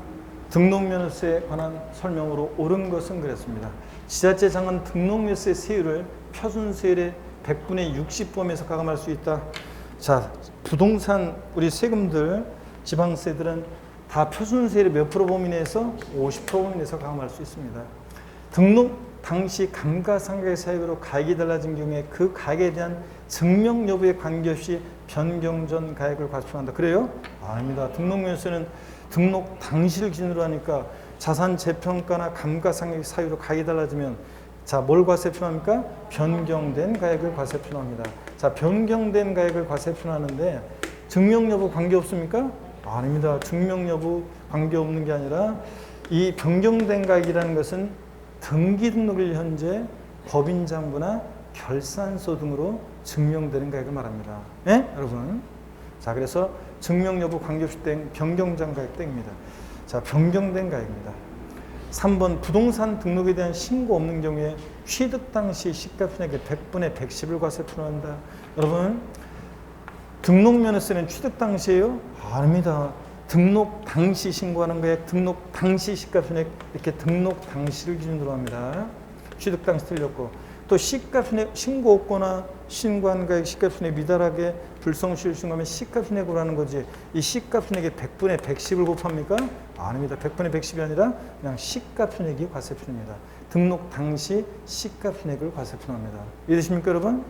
등록면허세에 관한 설명으로 옳은 것은 그랬습니다. 지자체장은 등록면허세 세율을 표준세율의 100분의 60 범위에서 가감할 수 있다. 자, 부동산 우리 세금들 지방세들은 다 표준세율의 몇 프로 범위 내에서 50% 범위 내에서 가감할 수 있습니다. 등록 당시 감가상각의 사유로 가액이 달라진 경우에 그 가액에 대한 증명 여부에 관계없이 변경 전 가액을 과세한다. 그래요? 아닙니다. 등록면허세는 등록 당시를 기준으로 하니까 자산 재평가나 감가상각의 사유로 가액이 달라지면 자, 뭘 과세 표현합니까? 변경된 가액을 과세 표현합니다. 자, 변경된 가액을 과세 표현하는데 증명 여부 관계 없습니까? 아닙니다. 증명 여부 관계 없는 게 아니라 이 변경된 가액이라는 것은 등기 등록일 현재 법인장부나 결산서 등으로 증명되는 가액을 말합니다. 예? 여러분. 자, 그래서 증명 여부 관계없이 땡, 변경장 가액 땡입니다. 자, 변경된 가액입니다. 3번 부동산 등록에 대한 신고 없는 경우에 취득 당시 시가편액의 100분의 110을 과세 표현한다. 여러분, 등록면허세는 취득 당시에요? 아닙니다. 등록 당시 신고하는 거에 등록 당시 시가편액 이렇게 등록 당시를 기준으로 합니다. 취득 당시 틀렸고 또 시가편액 신고 없거나 신고한 가액 시가편액 미달하게 불성실을 신고하면 시가편액으로 하는 거지 이 시가편액의 100분의 110을 곱합니까? 아닙니다. 100분의 110이 아니라 그냥 시가편액이 과세표입니다. 등록 당시 시가편액을 과세표합니다. 이해되십니까, 여러분?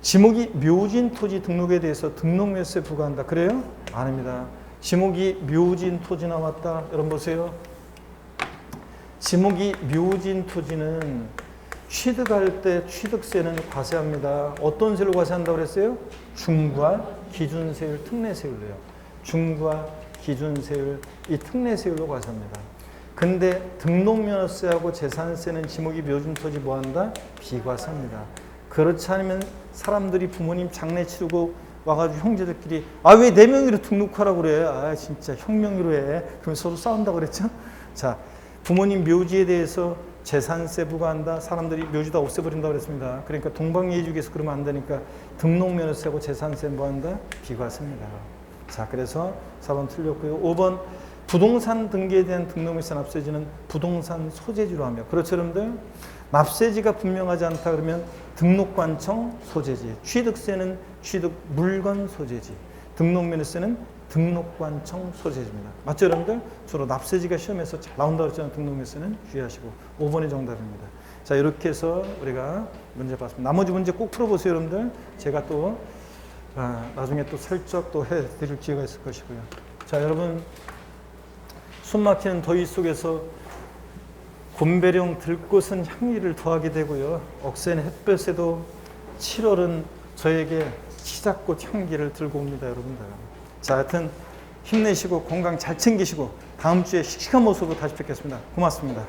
지목이 묘진 토지 등록에 대해서 등록면허세 부과한다. 그래요? 아닙니다. 지목이 묘진 토지 나왔다. 여러분 보세요. 지목이 묘진 토지는 취득할 때 취득세는 과세합니다. 어떤 세율로 과세한다고 그랬어요? 중과 기준세율, 특례세율로요. 중과 기준세율, 이 특례세율로 과세합니다. 근데 등록면허세하고 재산세는 지목이 묘진 토지 뭐한다? 비과세합니다. 그렇지 않으면 사람들이 부모님 장례 치르고 와가지고 형제들끼리 아, 왜 내 명의로 등록하라고 그래? 아, 진짜 형 명의로 해. 그럼 서로 싸운다고 그랬죠? 자, 부모님 묘지에 대해서 재산세 부과한다. 사람들이 묘지 다 없애버린다고 그랬습니다. 그러니까 동방예의주기에서 그러면 안 되니까 등록면허세하고 재산세 뭐한다? 비과세입니다. 자, 그래서 4번 틀렸고요. 5번 부동산 등기에 대한 등록면허세 납세지는 부동산 소재지로 하며 그렇죠, 여러분들? 납세지가 분명하지 않다 그러면 등록관청 소재지, 취득세는 취득 물건 소재지, 등록면허세는 등록관청 소재지입니다. 맞죠, 여러분들? 주로 납세지가 시험에서 잘 나온다고 했잖아요. 등록명세는 주의하시고 5번이 정답입니다. 자, 이렇게 해서 우리가 문제 봤습니다. 나머지 문제 꼭 풀어보세요, 여러분들. 제가 또 나중에 또 슬쩍 또 해드릴 기회가 있을 것이고요. 자, 여러분, 숨막히는 더위 속에서 곰배령 들꽃은 향기를 더하게 되고요. 억센 햇볕에도 7월은 저에게 시작꽃 향기를 들고 옵니다, 여러분들. 자, 하여튼 힘내시고 건강 잘 챙기시고 다음 주에 씩씩한 모습으로 다시 뵙겠습니다. 고맙습니다.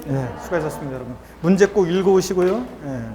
네, 수고하셨습니다, 여러분. 문제 꼭 읽어오시고요. 네.